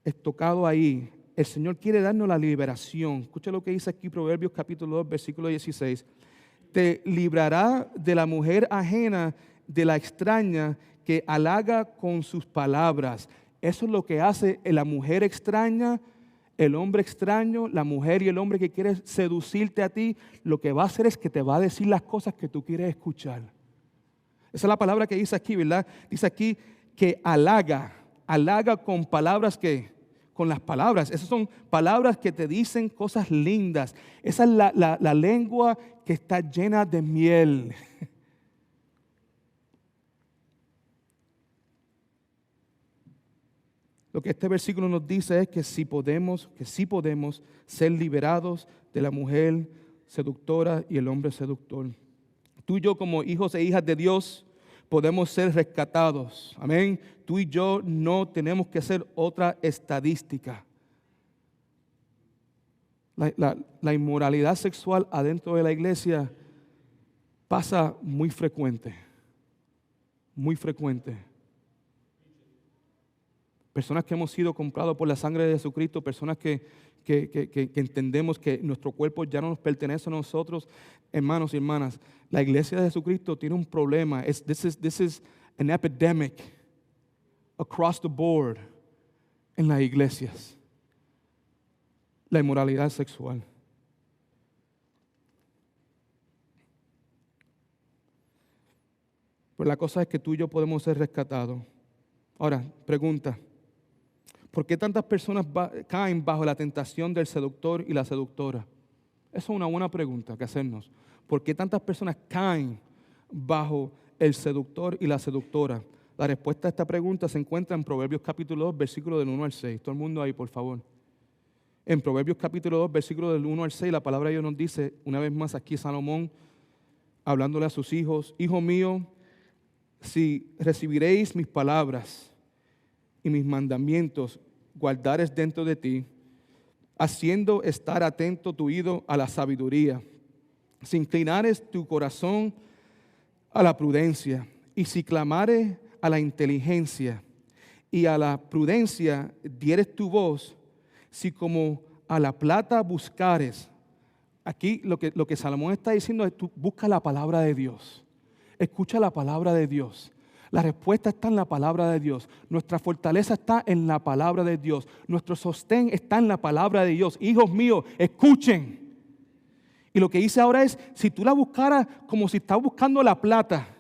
estocados ahí. El Señor quiere darnos la liberación. Escucha lo que dice aquí Proverbios capítulo 2, versículo 16. Te librará de la mujer ajena, de la extraña que halaga con sus palabras. Eso es lo que hace la mujer extraña, el hombre extraño, la mujer y el hombre que quiere seducirte a ti. Lo que va a hacer es que te va a decir las cosas que tú quieres escuchar. Esa es la palabra que dice aquí, ¿verdad? Dice aquí que halaga con palabras con las palabras. Esas son palabras que te dicen cosas lindas. Esa es la lengua que está llena de miel. Lo que este versículo nos dice es que sí podemos ser liberados de la mujer seductora y el hombre seductor. Tú y yo, como hijos e hijas de Dios, podemos ser rescatados. Amén. Tú y yo no tenemos que ser otra estadística. La inmoralidad sexual adentro de la iglesia pasa muy frecuente. Muy frecuente. Personas que hemos sido comprados por la sangre de Jesucristo, personas que entendemos que nuestro cuerpo ya no nos pertenece a nosotros. Hermanos y hermanas, la iglesia de Jesucristo tiene un problema. This is an epidemic across the board en las iglesias. La inmoralidad sexual. Pero la cosa es que tú y yo podemos ser rescatados. Ahora, pregunta. ¿Por qué tantas personas caen bajo la tentación del seductor y la seductora? Esa es una buena pregunta que hacernos. ¿Por qué tantas personas caen bajo el seductor y la seductora? La respuesta a esta pregunta se encuentra en Proverbios capítulo 2, versículo del 1 al 6. Todo el mundo ahí, por favor. En Proverbios capítulo 2, versículo del 1 al 6, la palabra de Dios nos dice, una vez más aquí Salomón, hablándole a sus hijos: Hijo mío, si recibiréis mis palabras y mis mandamientos guardares dentro de ti, haciendo estar atento tu oído a la sabiduría, si inclinares tu corazón a la prudencia, y si clamares a la inteligencia y a la prudencia dieres tu voz, si como a la plata buscares. Aquí lo que Salomón está diciendo es: tú busca la palabra de Dios, escucha la palabra de Dios. La respuesta está en la palabra de Dios. Nuestra fortaleza está en la palabra de Dios. Nuestro sostén está en la palabra de Dios. Hijos míos, escuchen. Y lo que hice ahora es, si tú la buscaras como si estás buscando la plata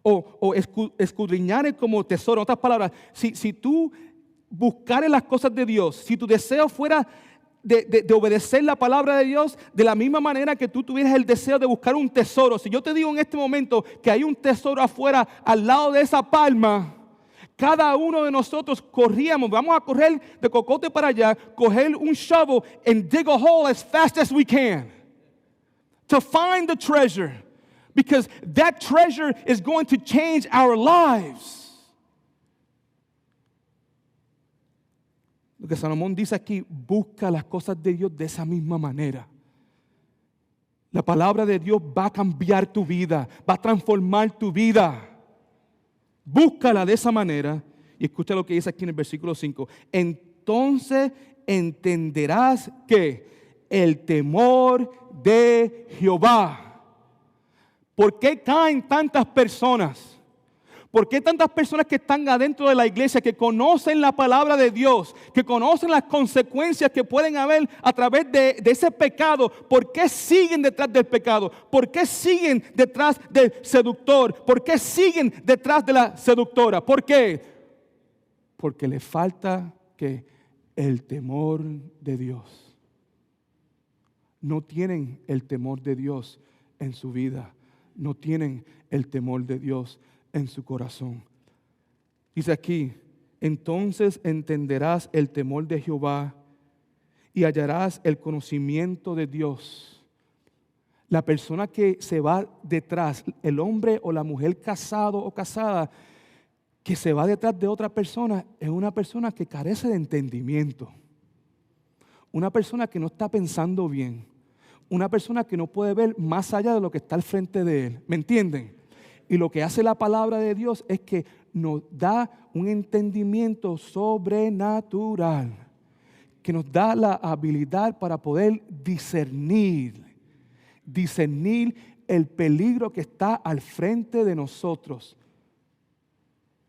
o escudriñares como tesoro, en otras palabras, si tú buscares las cosas de Dios, si tu deseo fuera de obedecer la palabra de Dios, de la misma manera que tú tuvieras el deseo de buscar un tesoro. Si yo te digo en este momento que hay un tesoro afuera, al lado de esa palma, cada uno de nosotros corríamos, vamos a correr de Cocote para allá, coger un shovel and dig a hole as fast as we can to find the treasure, because that treasure is going to change our lives. Lo que Salomón dice aquí, busca las cosas de Dios de esa misma manera. La palabra de Dios va a cambiar tu vida, va a transformar tu vida. Búscala de esa manera. Y escucha lo que dice aquí en el versículo 5. Entonces entenderás que el temor de Jehová. ¿Por qué caen tantas personas? ¿Por qué tantas personas que están adentro de la iglesia, que conocen la palabra de Dios, que conocen las consecuencias que pueden haber a través de ese pecado? ¿Por qué siguen detrás del pecado? ¿Por qué siguen detrás del seductor? ¿Por qué siguen detrás de la seductora? ¿Por qué? Porque le falta que el temor de Dios. No tienen el temor de Dios en su vida. No tienen el temor de Dios en su corazón. Dice aquí, entonces entenderás el temor de Jehová y hallarás el conocimiento de Dios. La persona que se va detrás, el hombre o la mujer casado o casada, que se va detrás de otra persona, es una persona que carece de entendimiento. Una persona que no está pensando bien. Una persona que no puede ver más allá de lo que está al frente de él. ¿Me entienden? Y lo que hace la palabra de Dios es que nos da un entendimiento sobrenatural, que nos da la habilidad para poder discernir el peligro que está al frente de nosotros.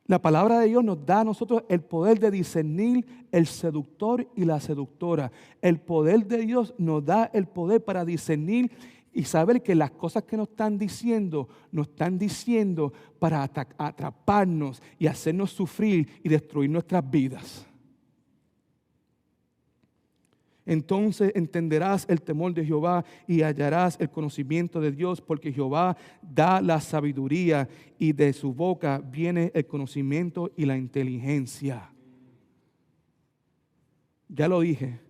La palabra de Dios nos da a nosotros el poder de discernir el seductor y la seductora. El poder de Dios nos da el poder para discernir y saber que las cosas que nos están diciendo para atraparnos y hacernos sufrir y destruir nuestras vidas. Entonces entenderás el temor de Jehová y hallarás el conocimiento de Dios, porque Jehová da la sabiduría y de su boca viene el conocimiento y la inteligencia. Ya lo dije,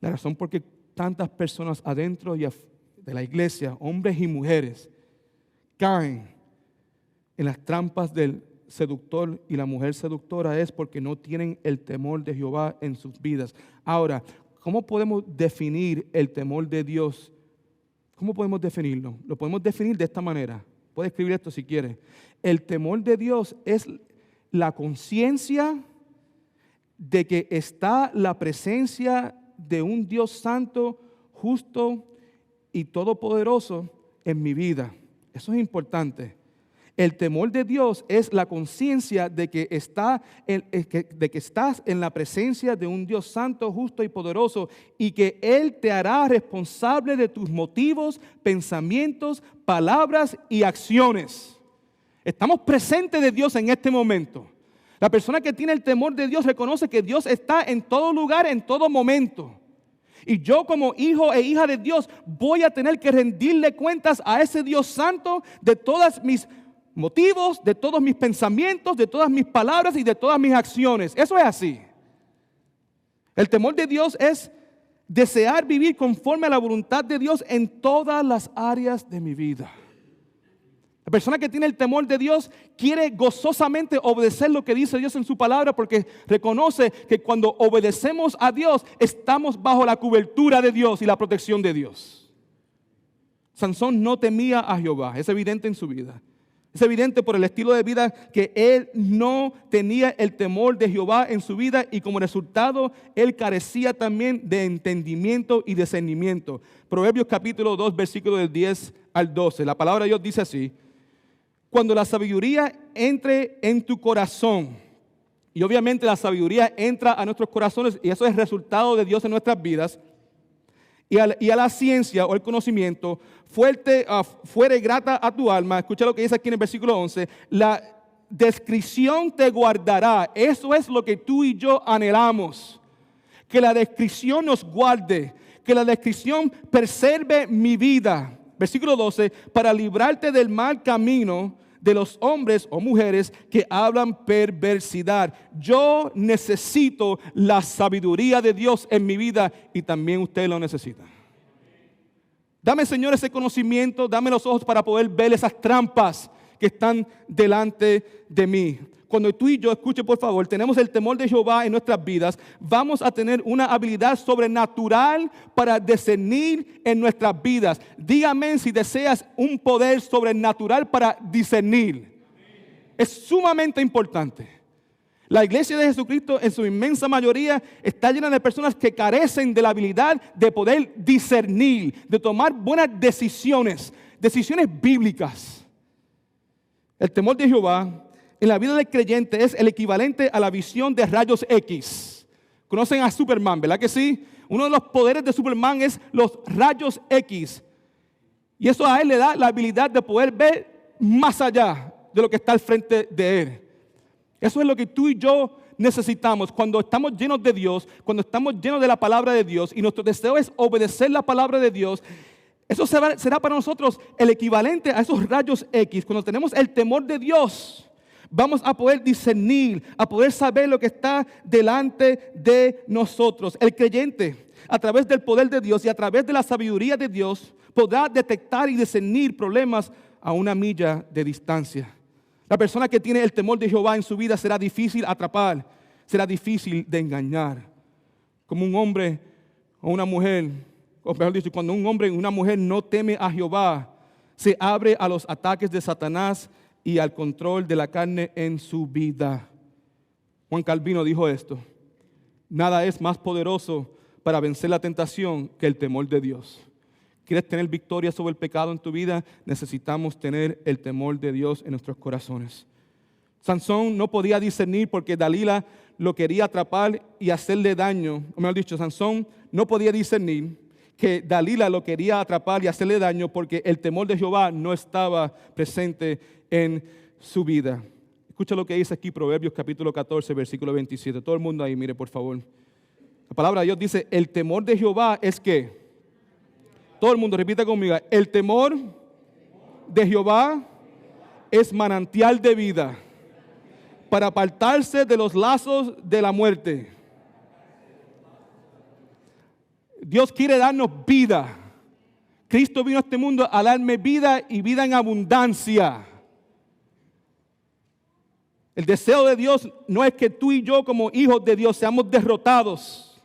la razón por qué tantas personas adentro y de la iglesia, hombres y mujeres, caen en las trampas del seductor y la mujer seductora es porque no tienen el temor de Jehová en sus vidas. Ahora, ¿cómo podemos definir el temor de Dios? ¿Cómo podemos definirlo? Lo podemos definir de esta manera. Puede escribir esto si quiere. El temor de Dios es la conciencia de que está la presencia de un Dios santo, justo y todopoderoso en mi vida. Eso es importante. El temor de Dios es la conciencia de que estás en la presencia de un Dios santo, justo y poderoso, y que Él te hará responsable de tus motivos, pensamientos, palabras y acciones. Estamos presentes de Dios en este momento. La persona que tiene el temor de Dios reconoce que Dios está en todo lugar, en todo momento. Y yo como hijo e hija de Dios voy a tener que rendirle cuentas a ese Dios santo de todas mis motivos, de todos mis pensamientos, de todas mis palabras y de todas mis acciones. Eso es así. El temor de Dios es desear vivir conforme a la voluntad de Dios en todas las áreas de mi vida. La persona que tiene el temor de Dios quiere gozosamente obedecer lo que dice Dios en su palabra, porque reconoce que cuando obedecemos a Dios estamos bajo la cobertura de Dios y la protección de Dios. Sansón no temía a Jehová, es evidente en su vida. Es evidente por el estilo de vida que él no tenía el temor de Jehová en su vida y como resultado él carecía también de entendimiento y discernimiento. Proverbios capítulo 2, versículos del 10 al 12. La palabra de Dios dice así: cuando la sabiduría entre en tu corazón. Y obviamente la sabiduría entra a nuestros corazones y eso es resultado de Dios en nuestras vidas. Y a la ciencia o el conocimiento fuere grata a tu alma. Escucha lo que dice aquí en el versículo 11. La descripción te guardará. Eso es lo que tú y yo anhelamos. Que la descripción nos guarde. Que la descripción preserve mi vida. Versículo 12. Para librarte del mal camino de los hombres o mujeres que hablan perversidad. Yo necesito la sabiduría de Dios en mi vida y también usted lo necesita. Dame, Señor, ese conocimiento, dame los ojos para poder ver esas trampas que están delante de mí. Cuando tú y yo, escuche por favor, tenemos el temor de Jehová en nuestras vidas, vamos a tener una habilidad sobrenatural para discernir en nuestras vidas. Dígame si deseas un poder sobrenatural para discernir. Es sumamente importante. La iglesia de Jesucristo en su inmensa mayoría está llena de personas que carecen de la habilidad de poder discernir, de tomar buenas decisiones, decisiones bíblicas. El temor de Jehová en la vida del creyente es el equivalente a la visión de rayos X. ¿Conocen a Superman, verdad que sí? Uno de los poderes de Superman es los rayos X. Y eso a él le da la habilidad de poder ver más allá de lo que está al frente de él. Eso es lo que tú y yo necesitamos cuando estamos llenos de Dios, cuando estamos llenos de la palabra de Dios y nuestro deseo es obedecer la palabra de Dios. Eso será para nosotros el equivalente a esos rayos X. Cuando tenemos el temor de Dios, vamos a poder discernir, a poder saber lo que está delante de nosotros. El creyente, a través del poder de Dios y a través de la sabiduría de Dios, podrá detectar y discernir problemas a una milla de distancia. La persona que tiene el temor de Jehová en su vida será difícil atrapar, será difícil de engañar. Como un hombre o una mujer, o mejor dicho, cuando un hombre y una mujer no teme a Jehová, se abre a los ataques de Satanás y al control de la carne en su vida. Juan Calvino dijo esto: nada es más poderoso para vencer la tentación que el temor de Dios. ¿Quieres tener victoria sobre el pecado en tu vida? Necesitamos tener el temor de Dios en nuestros corazones. Sansón no podía discernir porque Dalila lo quería atrapar y hacerle daño. O mejor dicho, Sansón no podía discernir que Dalila lo quería atrapar y hacerle daño porque el temor de Jehová no estaba presente en su vida. Escucha lo que dice aquí Proverbios capítulo 14, versículo 27. Todo el mundo ahí, mire por favor. La palabra de Dios dice, el temor de Jehová es ¿qué? Todo el mundo repita conmigo. El temor de Jehová es manantial de vida para apartarse de los lazos de la muerte. Dios quiere darnos vida. Cristo vino a este mundo a darme vida y vida en abundancia. El deseo de Dios no es que tú y yo como hijos de Dios seamos derrotados.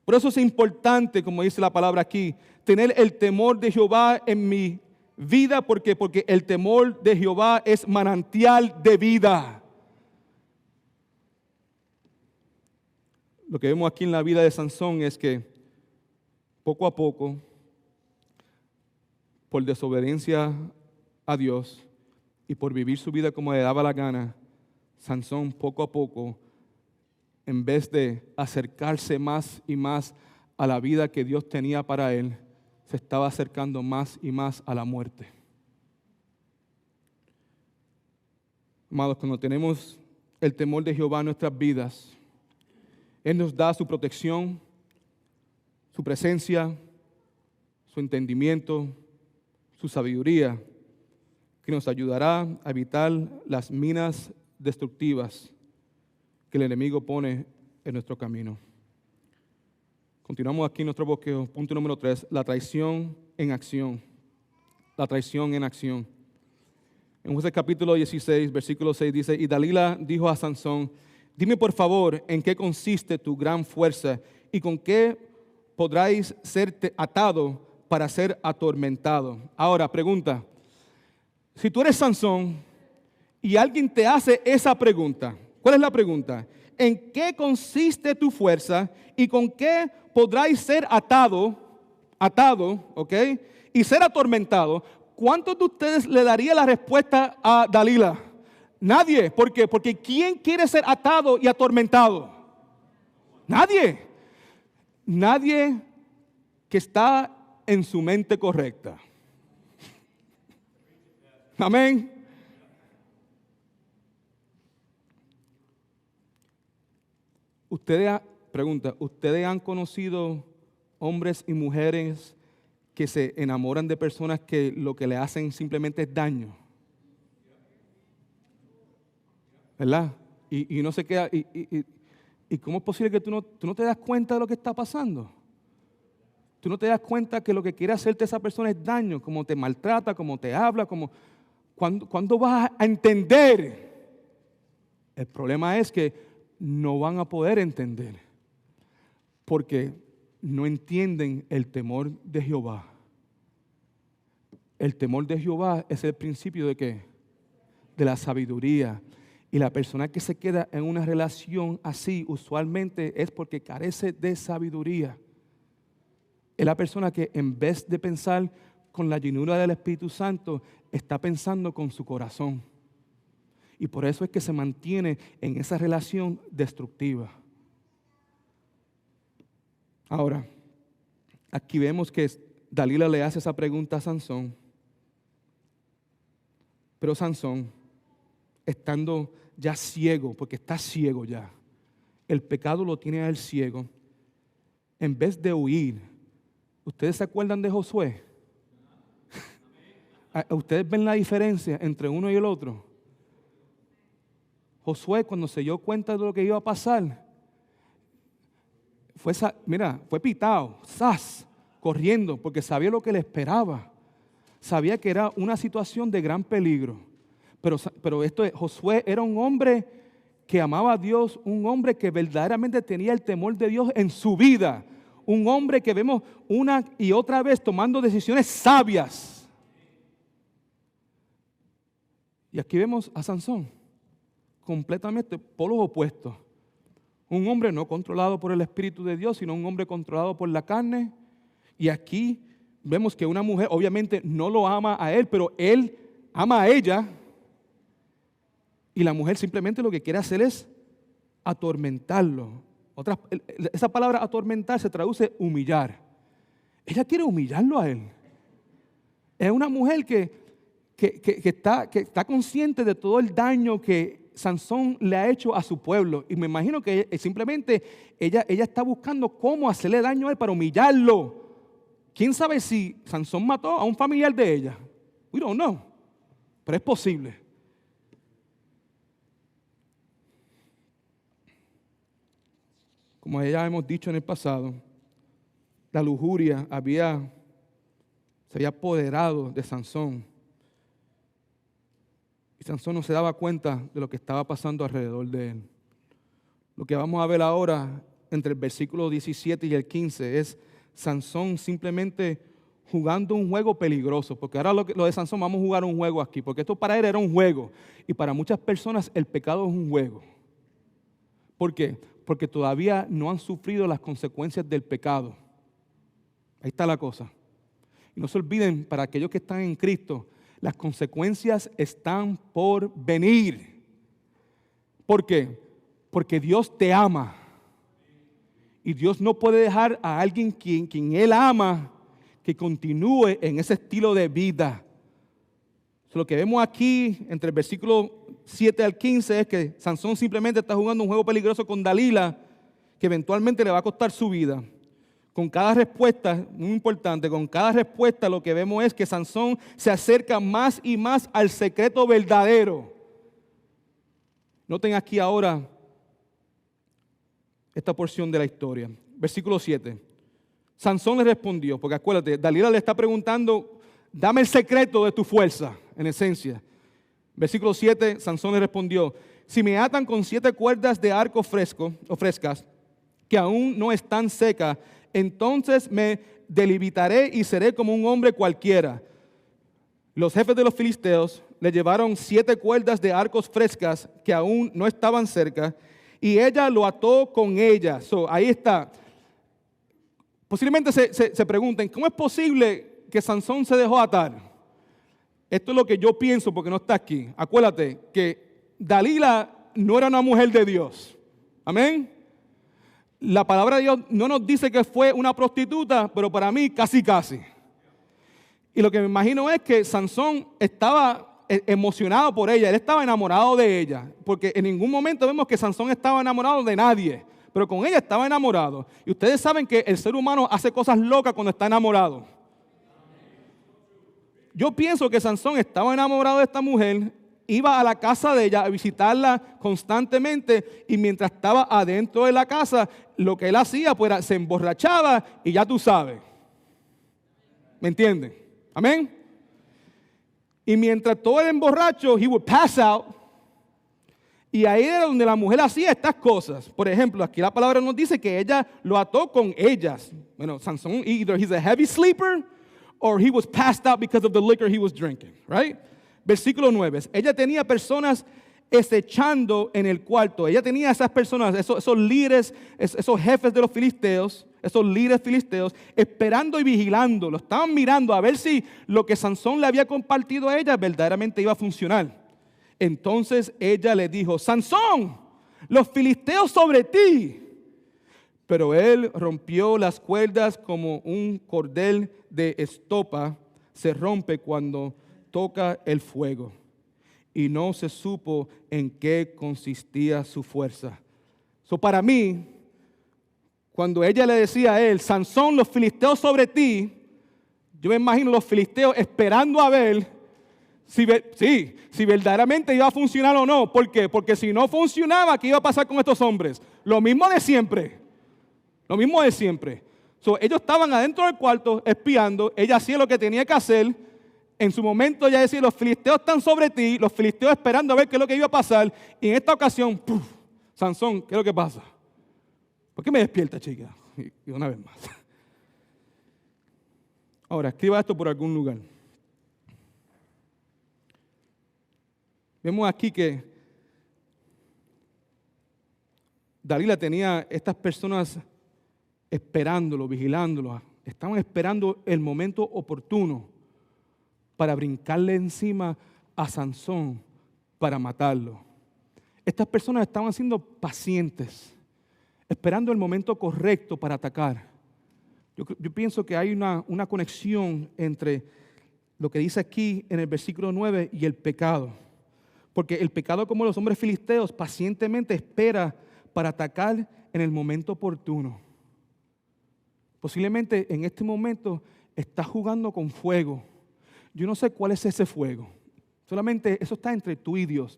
Por eso es importante, como dice la palabra aquí, tener el temor de Jehová en mi vida, porque el temor de Jehová es manantial de vida. Lo que vemos aquí en la vida de Sansón es que poco a poco, por desobediencia a Dios y por vivir su vida como le daba la gana, Sansón poco a poco, en vez de acercarse más y más a la vida que Dios tenía para él, se estaba acercando más y más a la muerte. Amados, cuando tenemos el temor de Jehová en nuestras vidas, Él nos da su protección, su presencia, su entendimiento, su sabiduría, que nos ayudará a evitar las minas destructivas que el enemigo pone en nuestro camino. Continuamos aquí en nuestro bosquejo. Punto número 3, la traición en acción. La traición en acción. En Jueces capítulo 16, versículo 6 dice, y Dalila dijo a Sansón, dime por favor en qué consiste tu gran fuerza y con qué podráis ser atado para ser atormentado. Ahora, pregunta, si tú eres Sansón y alguien te hace esa pregunta, ¿cuál es la pregunta? ¿En qué consiste tu fuerza y con qué podráis ser atado, ¿ok? Y ser atormentado? ¿cuántos de ustedes le daría la respuesta a Dalila? Nadie. ¿Por qué? Porque ¿quién quiere ser atado y atormentado? Nadie. Nadie que está en su mente correcta. Amén. ¿Ustedes han conocido hombres y mujeres que se enamoran de personas que lo que le hacen simplemente es daño? ¿Verdad? Y no se queda. ¿Y cómo es posible que tú no te das cuenta de lo que está pasando? Tú no te das cuenta que lo que quiere hacerte esa persona es daño, como te maltrata, como te habla, como... ¿Cuándo vas a entender? El problema es que no van a poder entender, porque no entienden el temor de Jehová. El temor de Jehová es el principio ¿de qué? De la sabiduría. Y la persona que se queda en una relación así usualmente es porque carece de sabiduría. Es la persona que en vez de pensar con la llenura del Espíritu Santo, está pensando con su corazón. Y por eso es que se mantiene en esa relación destructiva. Ahora, aquí vemos que Dalila le hace esa pregunta a Sansón. Pero Sansón, estando ya ciego, porque está ciego ya, el pecado lo tiene a él ciego, en vez de huir. ¿Ustedes se acuerdan de Josué? ¿Ustedes ven la diferencia entre uno y el otro? Josué, cuando se dio cuenta de lo que iba a pasar, fue pitado, corriendo, porque sabía lo que le esperaba. Sabía que era una situación de gran peligro. Pero Josué era un hombre que amaba a Dios, un hombre que verdaderamente tenía el temor de Dios en su vida. Un hombre que vemos una y otra vez tomando decisiones sabias. Y aquí vemos a Sansón, completamente polos opuestos. Un hombre no controlado por el Espíritu de Dios, sino un hombre controlado por la carne. Y aquí vemos que una mujer obviamente no lo ama a él, pero él ama a ella. Y la mujer simplemente lo que quiere hacer es atormentarlo. Esa palabra atormentar se traduce humillar. Ella quiere humillarlo a él. Es una mujer que está consciente de todo el daño que Sansón le ha hecho a su pueblo. Y me imagino que simplemente ella está buscando cómo hacerle daño a él para humillarlo. ¿Quién sabe si Sansón mató a un familiar de ella? We don't know. Pero es posible. Como ya hemos dicho en el pasado, la lujuria se había apoderado de Sansón. Y Sansón no se daba cuenta de lo que estaba pasando alrededor de él. Lo que vamos a ver ahora entre el versículo 17 y el 15 es Sansón simplemente jugando un juego peligroso. Porque ahora lo de Sansón, vamos a jugar un juego aquí. Porque esto para él era un juego. Y para muchas personas el pecado es un juego. ¿Por qué? Porque todavía no han sufrido las consecuencias del pecado. Ahí está la cosa. Y no se olviden, para aquellos que están en Cristo, las consecuencias están por venir. ¿Por qué? Porque Dios te ama. Y Dios no puede dejar a alguien quien Él ama que continúe en ese estilo de vida. Lo que vemos aquí entre el versículo 7 al 15 es que Sansón simplemente está jugando un juego peligroso con Dalila que eventualmente le va a costar su vida. Con cada respuesta, muy importante, con cada respuesta lo que vemos es que Sansón se acerca más y más al secreto verdadero. Noten aquí ahora esta porción de la historia. Versículo 7. Sansón le respondió, porque acuérdate, Dalila le está preguntando, dame el secreto de tu fuerza, en esencia. Versículo 7, Sansón le respondió, si me atan con 7 cuerdas de arco fresco o frescas, que aún no están secas, entonces me debilitaré y seré como un hombre cualquiera. Los jefes de los filisteos le llevaron 7 cuerdas de arcos frescas que aún no estaban cerca, y ella lo ató con ellas. Ahí está. Posiblemente se pregunten, ¿cómo es posible que Sansón se dejó atar? Esto es lo que yo pienso porque no está aquí. Acuérdate que Dalila no era una mujer de Dios. Amén. La palabra de Dios no nos dice que fue una prostituta, pero para mí casi. Y lo que me imagino es que Sansón estaba emocionado por ella, él estaba enamorado de ella, porque en ningún momento vemos que Sansón estaba enamorado de nadie, pero con ella estaba enamorado. Y ustedes saben que el ser humano hace cosas locas cuando está enamorado. Yo pienso que Sansón estaba enamorado de esta mujer, iba a la casa de ella a visitarla constantemente y mientras estaba adentro de la casa, lo que él hacía pues se emborrachaba y ya tú sabes. ¿Me entienden? Amén. Y mientras todo era emborracho, he would pass out. Y ahí era donde la mujer hacía estas cosas. Por ejemplo, aquí la palabra nos dice que ella lo ató con ellas. Bueno, Sansón, either he's a heavy sleeper or he was passed out because of the liquor he was drinking, right? Versículo 9. Ella tenía personas acechando en el cuarto. Ella tenía esas personas, esos líderes, esos jefes de los filisteos, esos líderes filisteos, esperando y vigilando. Lo estaban mirando a ver si lo que Sansón le había compartido a ella verdaderamente iba a funcionar. Entonces ella le dijo: Sansón, los filisteos sobre ti. Pero él rompió las cuerdas como un cordel de estopa se rompe cuando toca el fuego. Y no se supo en qué consistía su fuerza. Para mí, cuando ella le decía a él: Sansón, los filisteos sobre ti, yo me imagino los filisteos esperando a ver si verdaderamente iba a funcionar o no. ¿Por qué? Porque si no funcionaba, ¿qué iba a pasar con estos hombres? Lo mismo de siempre. Lo mismo de siempre. Ellos estaban adentro del cuarto espiando. Ella hacía lo que tenía que hacer. En su momento ella decía: los filisteos están sobre ti. Los filisteos esperando a ver qué es lo que iba a pasar. Y en esta ocasión, ¡puf! Sansón, ¿qué es lo que pasa? ¿Por qué me despierta, chica? Y una vez más. Ahora, escriba esto por algún lugar. Vemos aquí que Dalila tenía estas personas esperándolo, vigilándolo. Estaban esperando el momento oportuno para brincarle encima a Sansón para matarlo. Estas personas estaban siendo pacientes, esperando el momento correcto para atacar. Yo pienso que hay una conexión entre lo que dice aquí en el versículo 9 y el pecado. Porque el pecado, como los hombres filisteos, pacientemente espera para atacar en el momento oportuno. Posiblemente en este momento estás jugando con fuego. Yo no sé cuál es ese fuego. Solamente eso está entre tú y Dios.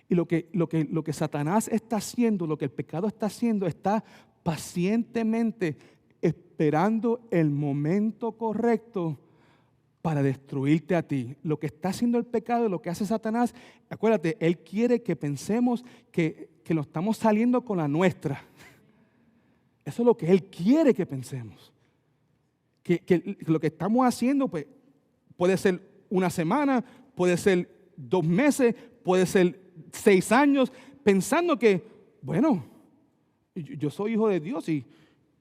Y lo que Satanás está haciendo, lo que el pecado está haciendo, está pacientemente esperando el momento correcto para destruirte a ti. Lo que está haciendo el pecado, lo que hace Satanás, acuérdate, él quiere que pensemos que lo estamos saliendo con la nuestra. Eso es lo que él quiere que pensemos. Que lo que estamos haciendo pues, puede ser una semana, puede ser 2 meses, puede ser 6 años, pensando que, bueno, yo soy hijo de Dios y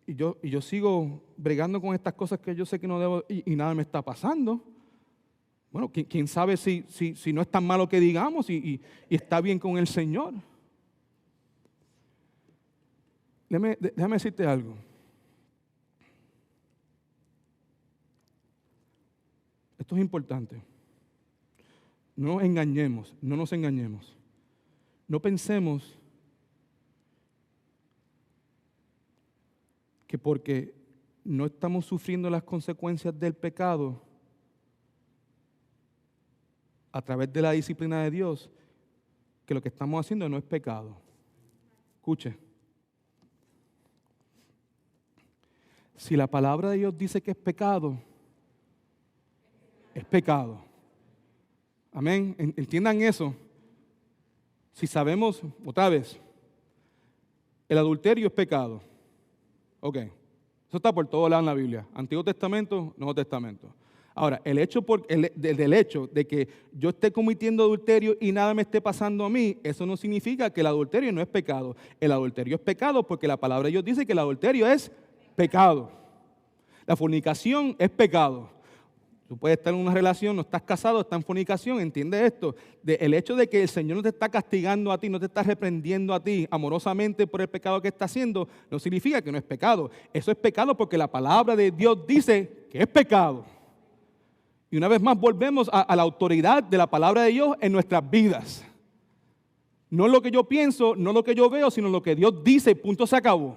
yo sigo bregando con estas cosas que yo sé que no debo y nada me está pasando. Bueno, quién sabe si no es tan malo que digamos y está bien con el Señor. Déjame decirte algo. Esto es importante. No nos engañemos. No pensemos que porque no estamos sufriendo las consecuencias del pecado a través de la disciplina de Dios, que lo que estamos haciendo no es pecado. Escuche. Si la palabra de Dios dice que es pecado, es pecado. Amén. Entiendan eso. Si sabemos, otra vez, el adulterio es pecado. Ok. Eso está por todo lado en la Biblia. Antiguo Testamento, Nuevo Testamento. Ahora, el hecho de que yo esté cometiendo adulterio y nada me esté pasando a mí, eso no significa que el adulterio no es pecado. El adulterio es pecado porque la palabra de Dios dice que el adulterio es pecado. La fornicación es pecado. Tú puedes estar en una relación, no estás casado, estás en fornicación, entiende esto. El hecho de que el Señor no te está castigando a ti, no te está reprendiendo a ti amorosamente por el pecado que está haciendo, no significa que no es pecado. Eso es pecado porque la palabra de Dios dice que es pecado. Y una vez más volvemos a la autoridad de la palabra de Dios en nuestras vidas. No lo que yo pienso, no lo que yo veo, sino lo que Dios dice, punto, se acabó.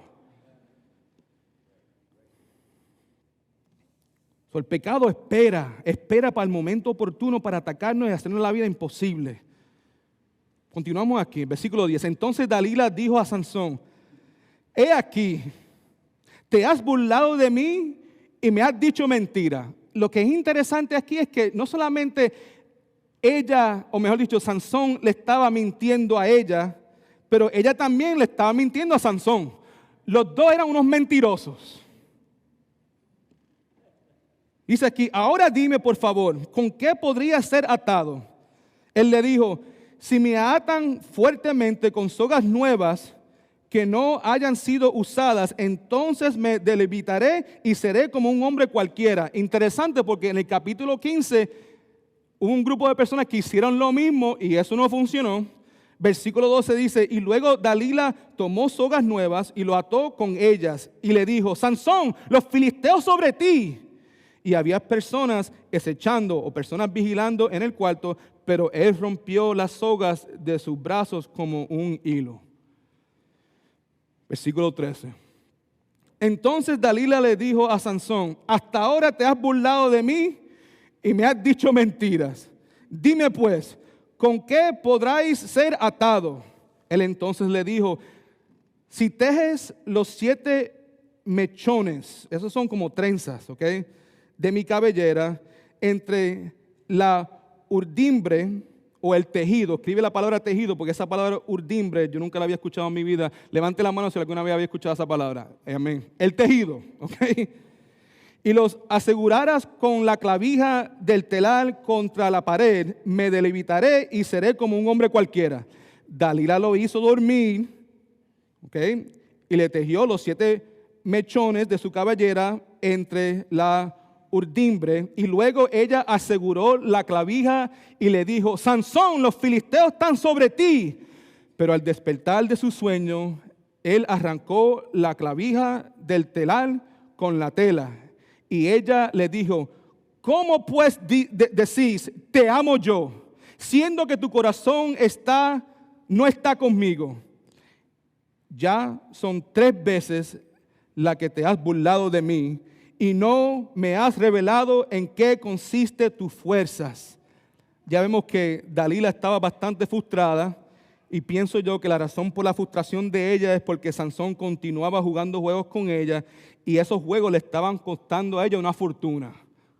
El pecado espera para el momento oportuno para atacarnos y hacernos la vida imposible. Continuamos aquí, versículo 10. Entonces Dalila dijo a Sansón: he aquí, te has burlado de mí y me has dicho mentira. Lo que es interesante aquí es que no solamente ella, o mejor dicho, Sansón le estaba mintiendo a ella, pero ella también le estaba mintiendo a Sansón. Los dos eran unos mentirosos. Dice aquí: ahora dime por favor, ¿con qué podría ser atado? Él le dijo: si me atan fuertemente con sogas nuevas que no hayan sido usadas, entonces me debilitaré y seré como un hombre cualquiera. Interesante, porque en el capítulo 15 hubo un grupo de personas que hicieron lo mismo y eso no funcionó. Versículo 12 dice: y luego Dalila tomó sogas nuevas y lo ató con ellas y le dijo: Sansón, los filisteos sobre ti. Y había personas acechando o personas vigilando en el cuarto, pero él rompió las sogas de sus brazos como un hilo. Versículo 13. Entonces Dalila le dijo a Sansón: hasta ahora te has burlado de mí y me has dicho mentiras. Dime pues, ¿con qué podráis ser atado? Él entonces le dijo: si tejes los 7 mechones, esos son como trenzas, ¿ok?, de mi cabellera, entre la urdimbre o el tejido. Escribe la palabra tejido, porque esa palabra urdimbre yo nunca la había escuchado en mi vida. Levante la mano si alguna vez había escuchado esa palabra. Amén. El tejido, ¿ok? Y los aseguraras con la clavija del telar contra la pared, me debilitaré y seré como un hombre cualquiera. Dalila lo hizo dormir, ¿ok?, y le tejió los 7 mechones de su cabellera entre la urdimbre, y luego ella aseguró la clavija y le dijo: Sansón, los filisteos están sobre ti. Pero al despertar de su sueño, él arrancó la clavija del telar con la tela. Y ella le dijo: ¿cómo pues decís, te amo yo, siendo que tu corazón no está conmigo? Ya son 3 veces la que te has burlado de mí, y no me has revelado en qué consiste tus fuerzas. Ya vemos que Dalila estaba bastante frustrada, y pienso yo que la razón por la frustración de ella es porque Sansón continuaba jugando juegos con ella, y esos juegos le estaban costando a ella una fortuna.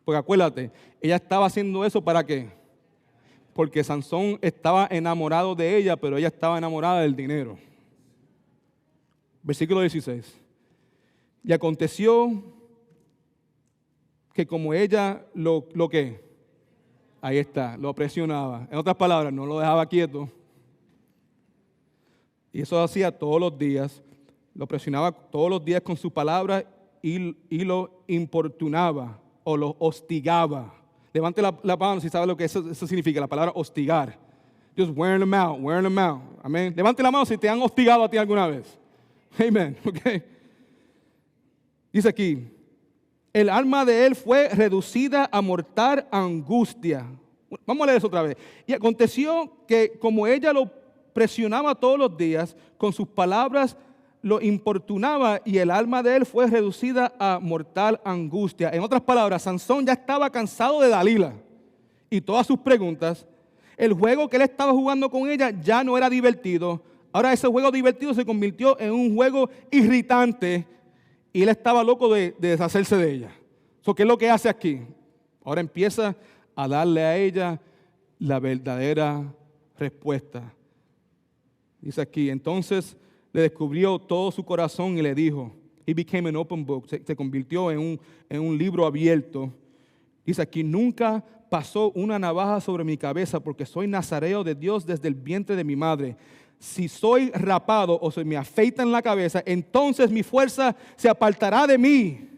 Porque acuérdate, ella estaba haciendo eso ¿para qué? Porque Sansón estaba enamorado de ella, pero ella estaba enamorada del dinero. Versículo 16. Y aconteció que como ella lo que, ahí está, lo presionaba. En otras palabras, no lo dejaba quieto. Y eso hacía todos los días. Lo presionaba todos los días con sus palabras y lo importunaba o lo hostigaba. Levante la mano si sabe lo que eso significa, la palabra hostigar. Just wearing them out. Amén. Levante la mano si te han hostigado a ti alguna vez. Amén. Okay. Dice aquí: el alma de él fue reducida a mortal angustia. Vamos a leer eso otra vez. Y aconteció que como ella lo presionaba todos los días, con sus palabras lo importunaba, y el alma de él fue reducida a mortal angustia. En otras palabras, Sansón ya estaba cansado de Dalila y todas sus preguntas. El juego que él estaba jugando con ella ya no era divertido. Ahora ese juego divertido se convirtió en un juego irritante, y él estaba loco de deshacerse de ella. ¿Qué es lo que hace aquí? Ahora empieza a darle a ella la verdadera respuesta. Dice aquí: entonces le descubrió todo su corazón y le dijo, he became an open book, se convirtió en un libro abierto. Dice aquí: nunca pasó una navaja sobre mi cabeza, porque soy nazareo de Dios desde el vientre de mi madre. Si soy rapado o se me afeitan la cabeza, entonces mi fuerza se apartará de mí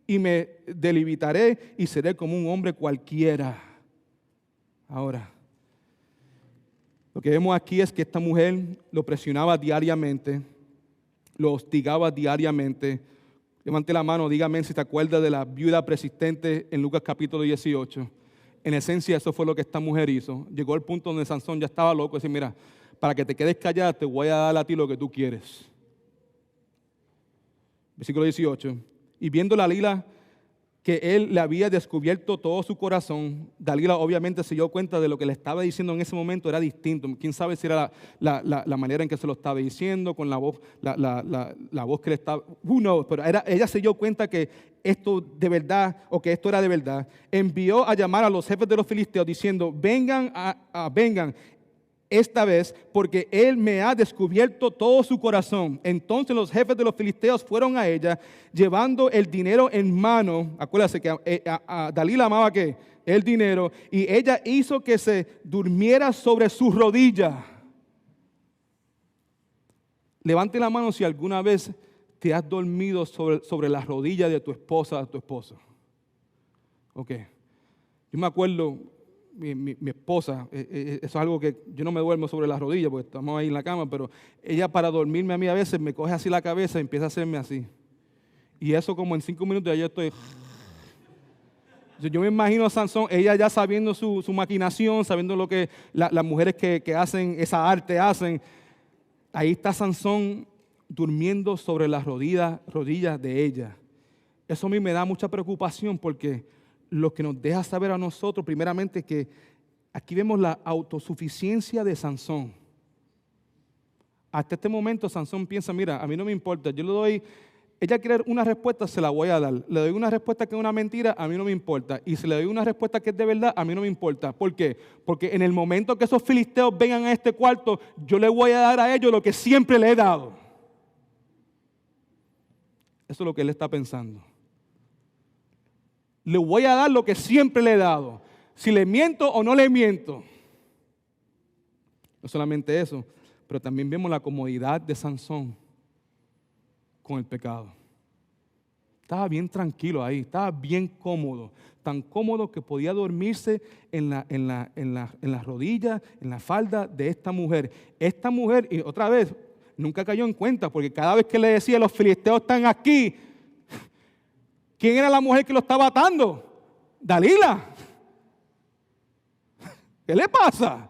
y me debilitaré y seré como un hombre cualquiera. Ahora, lo que vemos aquí es que esta mujer lo presionaba diariamente, lo hostigaba diariamente. Levante la mano, dígame si te acuerdas de la viuda persistente en Lucas capítulo 18. En esencia, eso fue lo que esta mujer hizo. Llegó al punto donde Sansón ya estaba loco y decía, mira, para que te quedes callada, te voy a dar a ti lo que tú quieres. Versículo 18. Y viendo Dalila que él le había descubierto todo su corazón, Dalila obviamente se dio cuenta de lo que le estaba diciendo en ese momento era distinto. Quién sabe si era la manera en que se lo estaba diciendo, con la voz que le estaba, who knows, pero ella se dio cuenta que esto de verdad, o que esto era de verdad. Envió a llamar a los jefes de los filisteos diciendo, vengan esta vez, porque él me ha descubierto todo su corazón. Entonces los jefes de los filisteos fueron a ella, llevando el dinero en mano. Acuérdate que a Dalila amaba ¿qué? El dinero. Y ella hizo que se durmiera sobre sus rodillas. Levante la mano si alguna vez te has dormido sobre las rodillas de tu esposa o de tu esposo. Ok. Yo me acuerdo... Mi esposa, eso es algo que yo no me duermo sobre las rodillas porque estamos ahí en la cama, pero ella para dormirme a mí a veces me coge así la cabeza y empieza a hacerme así. Y eso como en 5 minutos ya yo estoy... Yo me imagino a Sansón, ella ya sabiendo su maquinación, sabiendo lo que las mujeres que hacen esa arte hacen. Ahí está Sansón durmiendo sobre las rodillas de ella. Eso a mí me da mucha preocupación porque... lo que nos deja saber a nosotros, primeramente, que aquí vemos la autosuficiencia de Sansón. Hasta este momento Sansón piensa, mira, a mí no me importa, yo le doy, ella quiere una respuesta, se la voy a dar. Le doy una respuesta que es una mentira, a mí no me importa. Y si le doy una respuesta que es de verdad, a mí no me importa. ¿Por qué? Porque en el momento que esos filisteos vengan a este cuarto, yo le voy a dar a ellos lo que siempre le he dado. Eso es lo que él está pensando. Le voy a dar lo que siempre le he dado. Si le miento o no le miento. No solamente eso, pero también vemos la comodidad de Sansón con el pecado. Estaba bien tranquilo ahí, estaba bien cómodo. Tan cómodo que podía dormirse en las rodillas, en la falda de esta mujer. Esta mujer, y otra vez, nunca cayó en cuenta, porque cada vez que le decía, los filisteos están aquí, ¿quién era la mujer que lo estaba atando? Dalila. ¿Qué le pasa?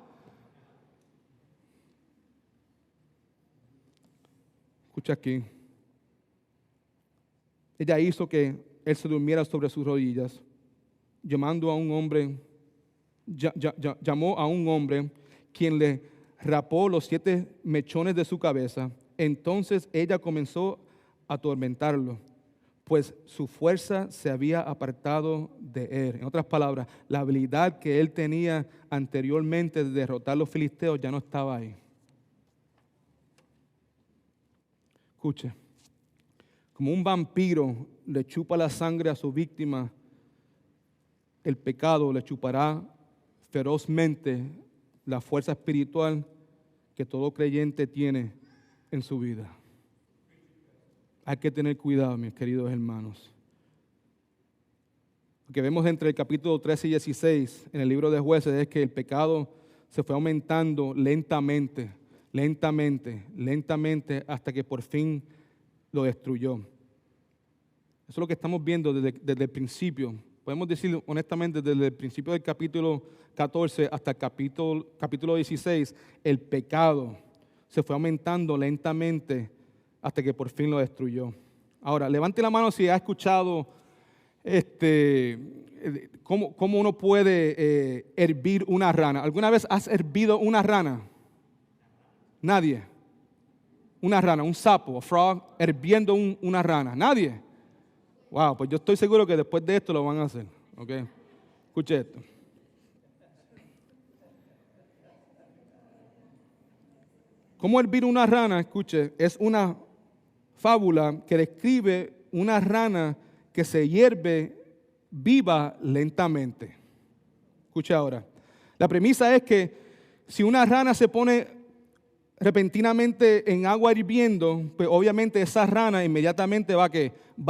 Escucha aquí. Ella hizo que él se durmiera sobre sus rodillas, llamó a un hombre quien le rapó los 7 mechones de su cabeza. Entonces ella comenzó a atormentarlo, pues su fuerza se había apartado de él. En otras palabras, la habilidad que él tenía anteriormente de derrotar a los filisteos ya no estaba ahí. Escuche, como un vampiro le chupa la sangre a su víctima, el pecado le chupará ferozmente la fuerza espiritual que todo creyente tiene en su vida. Hay que tener cuidado, mis queridos hermanos. Lo que vemos entre el capítulo 13 y 16 en el libro de Jueces es que el pecado se fue aumentando lentamente, hasta que por fin lo destruyó. Eso es lo que estamos viendo desde el principio. Podemos decir honestamente, desde el principio del capítulo 14 hasta el capítulo 16, el pecado se fue aumentando lentamente hasta que por fin lo destruyó. Ahora, levante la mano si ha escuchado cómo uno puede hervir una rana. ¿Alguna vez has hervido una rana? Nadie. Una rana, un sapo, a frog, hirviendo una rana. Nadie. Wow, pues yo estoy seguro que después de esto lo van a hacer. ¿Ok? Escuche esto. ¿Cómo hervir una rana? Escuche, es una fábula que describe una rana que se hierve viva lentamente. Escuche ahora. La premisa es que si una rana se pone repentinamente en agua hirviendo, pues obviamente esa rana inmediatamente va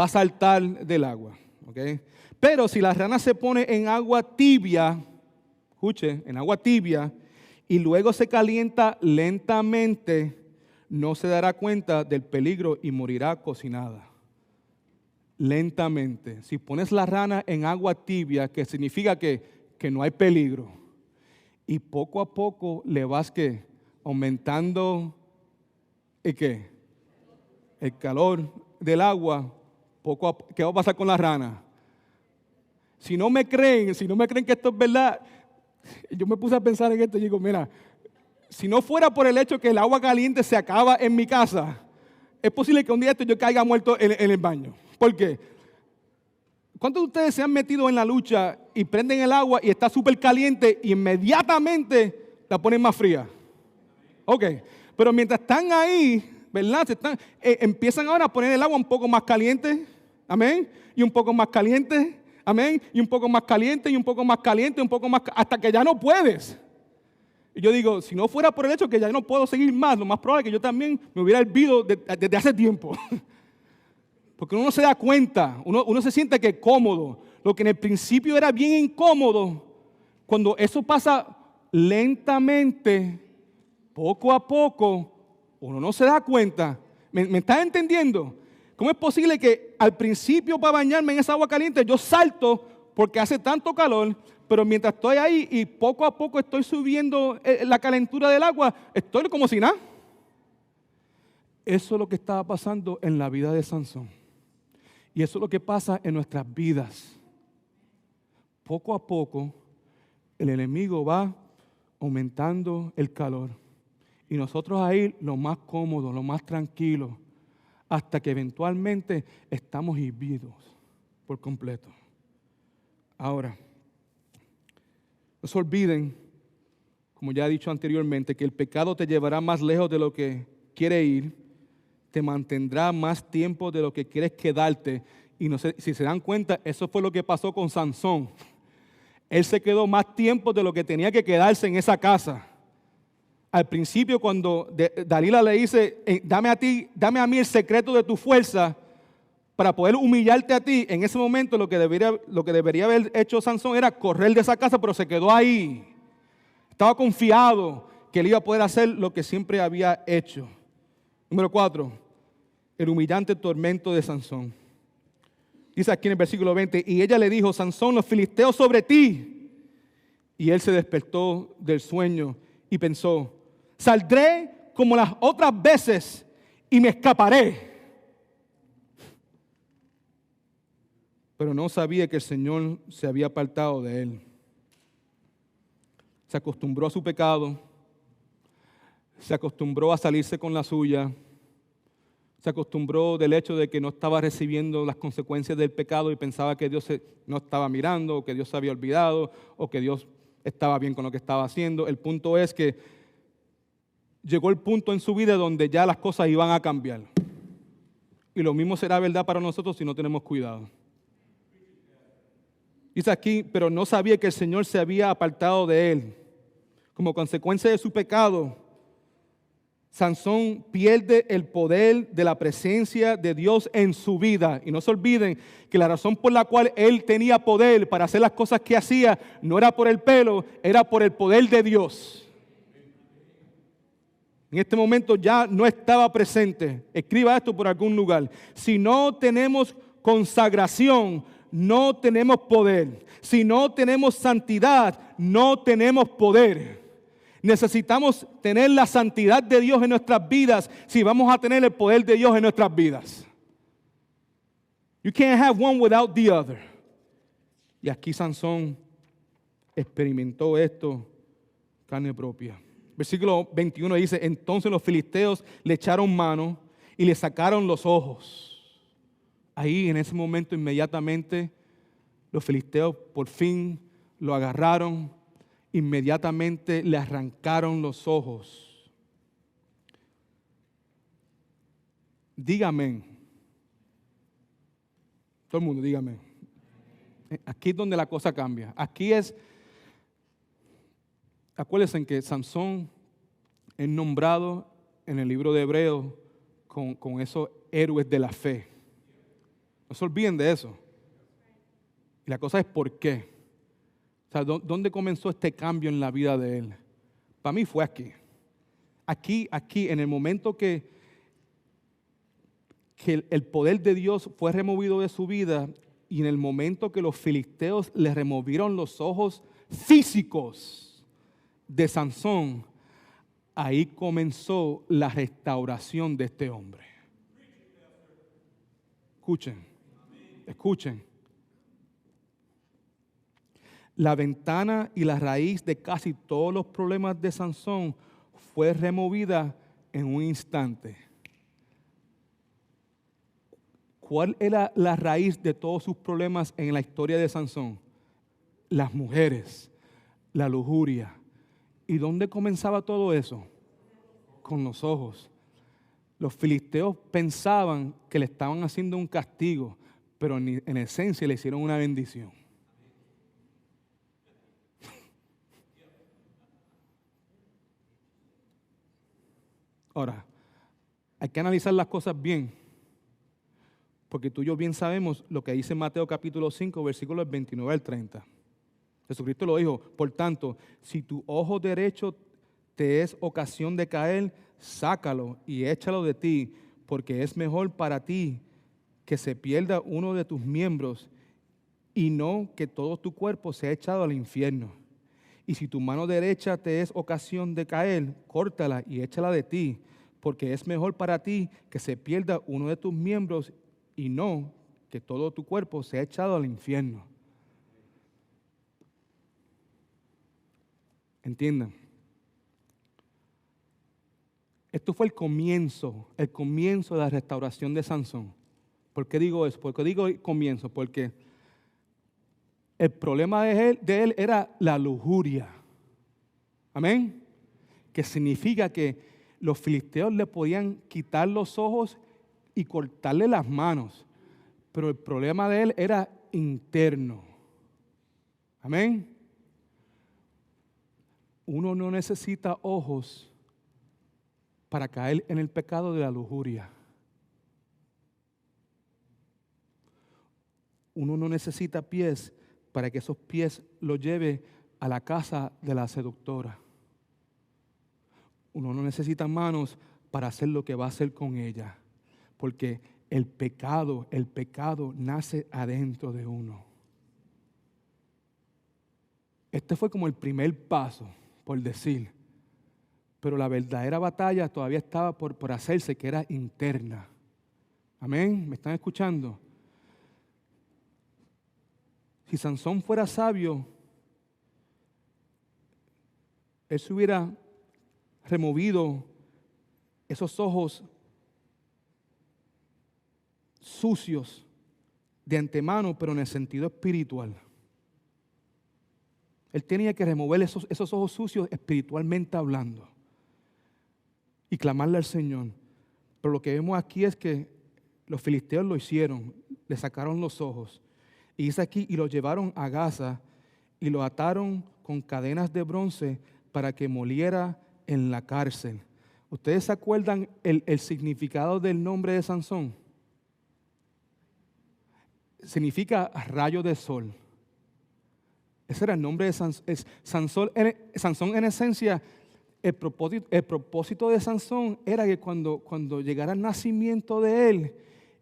a saltar del agua. ¿ok? Pero si la rana se pone en agua tibia, escuche, en agua tibia, y luego se calienta lentamente, no se dará cuenta del peligro y morirá cocinada. Lentamente. Si pones la rana en agua tibia, que significa que no hay peligro, y poco a poco le vas que aumentando el calor del agua, ¿qué va a pasar con la rana? Si no me creen que esto es verdad, yo me puse a pensar en esto y digo, mira, si no fuera por el hecho que el agua caliente se acaba en mi casa, es posible que un día yo caiga muerto en el baño. ¿Por qué? ¿Cuántos de ustedes se han metido en la lucha y prenden el agua y está súper caliente y inmediatamente la ponen más fría? Ok, pero mientras están ahí, ¿verdad? Empiezan ahora a poner el agua un poco más caliente, amén, y un poco más caliente, amén, y un poco más caliente, y un poco más caliente, un poco más, hasta que ya no puedes. Y yo digo, si no fuera por el hecho que ya no puedo seguir más, lo más probable es que yo también me hubiera hervido desde hace tiempo. Porque uno no se da cuenta, uno se siente que es cómodo. Lo que en el principio era bien incómodo, cuando eso pasa lentamente, poco a poco, uno no se da cuenta. ¿Me estás entendiendo? ¿Cómo es posible que al principio para bañarme en esa agua caliente yo salto porque hace tanto calor, pero mientras estoy ahí y poco a poco estoy subiendo la calentura del agua, estoy como si nada? Eso es lo que estaba pasando en la vida de Sansón. Y eso es lo que pasa en nuestras vidas. Poco a poco el enemigo va aumentando el calor. Y nosotros ahí lo más cómodo, lo más tranquilo, hasta que eventualmente estamos hirvidos por completo. Ahora, no se olviden, como ya he dicho anteriormente, que el pecado te llevará más lejos de lo que quiere ir, te mantendrá más tiempo de lo que quieres quedarte. Y no sé si se dan cuenta, eso fue lo que pasó con Sansón. Él se quedó más tiempo de lo que tenía que quedarse en esa casa. Al principio, cuando Dalila le dice, dame a mí el secreto de tu fuerza para poder humillarte a ti, en ese momento lo que debería haber hecho Sansón era correr de esa casa, pero se quedó ahí. Estaba confiado que él iba a poder hacer lo que siempre había hecho. Número 4, el humillante tormento de Sansón. Dice aquí en el versículo 20, y ella le dijo, Sansón, los filisteos sobre ti. Y él se despertó del sueño y pensó, saldré como las otras veces y me escaparé. Pero no sabía que el Señor se había apartado de él. Se acostumbró a su pecado, se acostumbró a salirse con la suya, se acostumbró del hecho de que no estaba recibiendo las consecuencias del pecado y pensaba que Dios no estaba mirando, o que Dios se había olvidado, o que Dios estaba bien con lo que estaba haciendo. El punto es que llegó el punto en su vida donde ya las cosas iban a cambiar. Y lo mismo será verdad para nosotros si no tenemos cuidado. Dice aquí, pero no sabía que el Señor se había apartado de él. Como consecuencia de su pecado, Sansón pierde el poder de la presencia de Dios en su vida. Y no se olviden que la razón por la cual él tenía poder para hacer las cosas que hacía no era por el pelo, era por el poder de Dios. En este momento ya no estaba presente. Escriba esto por algún lugar. Si no tenemos consagración, no tenemos poder. Si no tenemos santidad, no tenemos poder. Necesitamos tener la santidad de Dios en nuestras vidas si vamos a tener el poder de Dios en nuestras vidas. You can't have one without the other. Y aquí Sansón experimentó esto carne propia. Versículo 21 dice, entonces los filisteos le echaron mano y le sacaron los ojos. Ahí en ese momento inmediatamente los filisteos por fin lo agarraron, inmediatamente le arrancaron los ojos. Dígame. Todo el mundo, dígame. Aquí es donde la cosa cambia. Aquí es, acuérdense que Sansón es nombrado en el libro de Hebreos con esos héroes de la fe. No se olviden de eso. Y la cosa es ¿por qué? O sea, ¿dónde comenzó este cambio en la vida de él? Para mí fue aquí. Aquí, en el momento que el poder de Dios fue removido de su vida y en el momento que los filisteos le removieron los ojos físicos de Sansón, ahí comenzó la restauración de este hombre. Escuchen. La ventana y la raíz de casi todos los problemas de Sansón fue removida en un instante. ¿Cuál era la raíz de todos sus problemas en la historia de Sansón? Las mujeres, la lujuria. ¿Y dónde comenzaba todo eso? Con los ojos. Los filisteos pensaban que le estaban haciendo un castigo, pero en esencia le hicieron una bendición. Ahora, hay que analizar las cosas bien, porque tú y yo bien sabemos lo que dice Mateo capítulo 5, versículos 29 al 30. Jesucristo lo dijo, por tanto, si tu ojo derecho te es ocasión de caer, sácalo y échalo de ti, porque es mejor para ti que se pierda uno de tus miembros y no que todo tu cuerpo sea echado al infierno. Y si tu mano derecha te es ocasión de caer, córtala y échala de ti, porque es mejor para ti que se pierda uno de tus miembros y no que todo tu cuerpo sea echado al infierno. Entiendan. Esto fue el comienzo de la restauración de Sansón. ¿Por qué digo eso? ¿Por qué digo comienzo? Porque el problema de él era la lujuria. Amén. Que significa que los filisteos le podían quitar los ojos y cortarle las manos. Pero el problema de él era interno. Amén. Uno no necesita ojos para caer en el pecado de la lujuria. Uno no necesita pies para que esos pies lo lleve a la casa de la seductora. Uno no necesita manos para hacer lo que va a hacer con ella, porque el pecado nace adentro de uno. Este fue como el primer paso, por decir, pero la verdadera batalla todavía estaba por hacerse, que era interna. Amén, ¿me están escuchando? Si Sansón fuera sabio, él se hubiera removido esos ojos sucios de antemano, pero en el sentido espiritual. Él tenía que remover esos ojos sucios espiritualmente hablando y clamarle al Señor. Pero lo que vemos aquí es que los filisteos lo hicieron, le sacaron los ojos. Y dice aquí, y lo llevaron a Gaza y lo ataron con cadenas de bronce para que moliera en la cárcel. ¿Ustedes se acuerdan el significado del nombre de Sansón? Significa rayo de sol. Ese era el nombre de Sansón. Sansón en esencia, el propósito de Sansón era que cuando llegara el nacimiento de él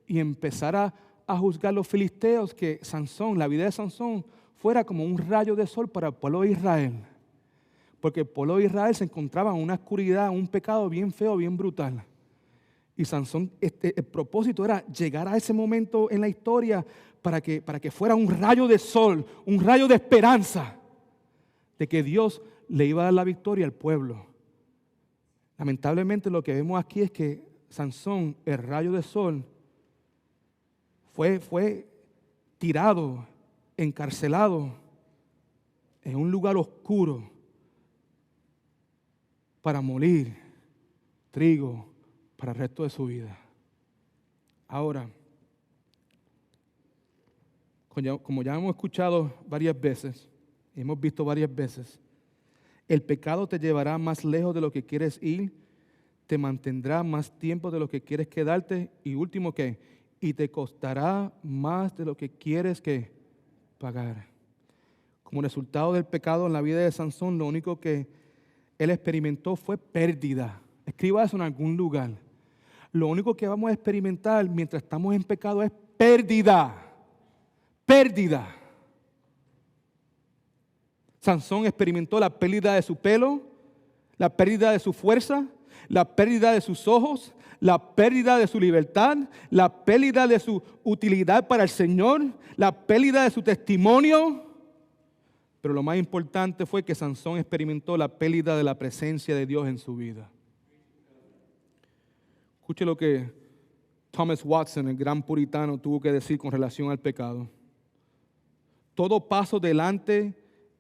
y empezara a juzgar los filisteos, que Sansón, la vida de Sansón, fuera como un rayo de sol para el pueblo de Israel. Porque el pueblo de Israel se encontraba en una oscuridad, un pecado bien feo, bien brutal. Y Sansón, el propósito era llegar a ese momento en la historia para que fuera un rayo de sol, un rayo de esperanza, de que Dios le iba a dar la victoria al pueblo. Lamentablemente lo que vemos aquí es que Sansón, el rayo de sol, fue tirado, encarcelado en un lugar oscuro para morir trigo para el resto de su vida. Ahora, como ya hemos escuchado varias veces, hemos visto varias veces, el pecado te llevará más lejos de lo que quieres ir, te mantendrá más tiempo de lo que quieres quedarte y último, ¿qué? Y te costará más de lo que quieres pagar. Como resultado del pecado en la vida de Sansón, lo único que él experimentó fue pérdida. Escriba eso en algún lugar. Lo único que vamos a experimentar mientras estamos en pecado es pérdida. Pérdida. Sansón experimentó la pérdida de su pelo, la pérdida de su fuerza, la pérdida de sus ojos, la pérdida de su libertad, la pérdida de su utilidad para el Señor, la pérdida de su testimonio. Pero lo más importante fue que Sansón experimentó la pérdida de la presencia de Dios en su vida. Escuche lo que Thomas Watson, el gran puritano, tuvo que decir con relación al pecado. Todo paso delante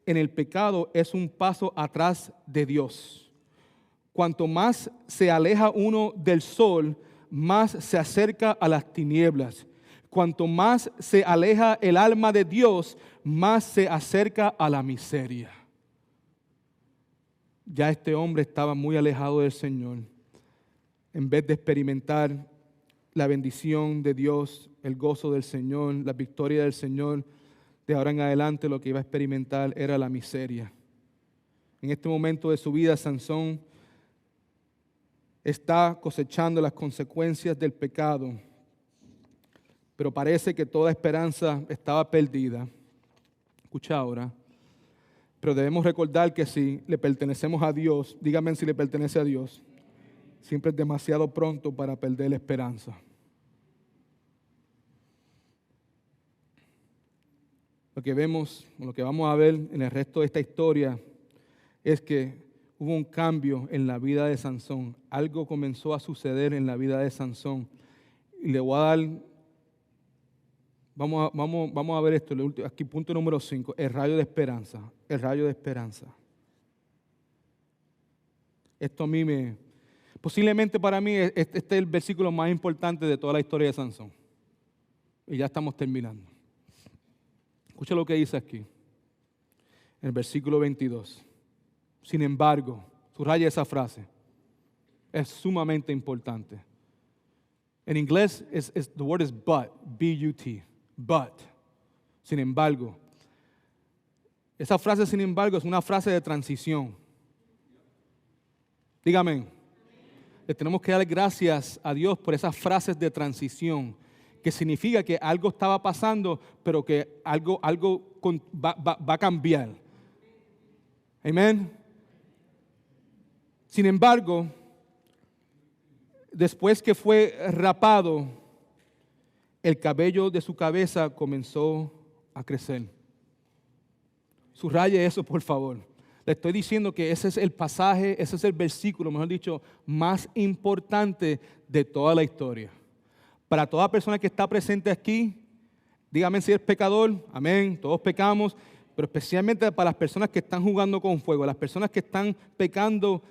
en el pecado es un paso atrás de Dios. Cuanto más se aleja uno del sol, más se acerca a las tinieblas. Cuanto más se aleja el alma de Dios, más se acerca a la miseria. Ya este hombre estaba muy alejado del Señor. En vez de experimentar la bendición de Dios, el gozo del Señor, la victoria del Señor, de ahora en adelante lo que iba a experimentar era la miseria. En este momento de su vida, Sansón está cosechando las consecuencias del pecado, pero parece que toda esperanza estaba perdida. Escucha ahora. Pero debemos recordar que si le pertenecemos a Dios, dígame si le pertenece a Dios, siempre es demasiado pronto para perder la esperanza. Lo que vemos, lo que vamos a ver en el resto de esta historia es que hubo un cambio en la vida de Sansón. Algo comenzó a suceder en la vida de Sansón. Y le voy a dar, vamos a ver esto, aquí punto número 5, el rayo de esperanza. El rayo de esperanza. Esto a mí posiblemente para mí, este es el versículo más importante de toda la historia de Sansón. Y ya estamos terminando. Escucha lo que dice aquí, en el versículo 22. Sin embargo, subraya esa frase, es sumamente importante. En inglés, the word is but, B-U-T, but. Sin embargo, esa frase sin embargo es una frase de transición. Dígame, le tenemos que dar gracias a Dios por esas frases de transición, que significa que algo estaba pasando, pero que algo va a cambiar. Amén. Sin embargo, después que fue rapado, el cabello de su cabeza comenzó a crecer. Subraye eso, por favor. Le estoy diciendo que ese es el pasaje, ese es el versículo, mejor dicho, más importante de toda la historia. Para toda persona que está presente aquí, dígame si es pecador, amén, todos pecamos, pero especialmente para las personas que están jugando con fuego, las personas que están pecando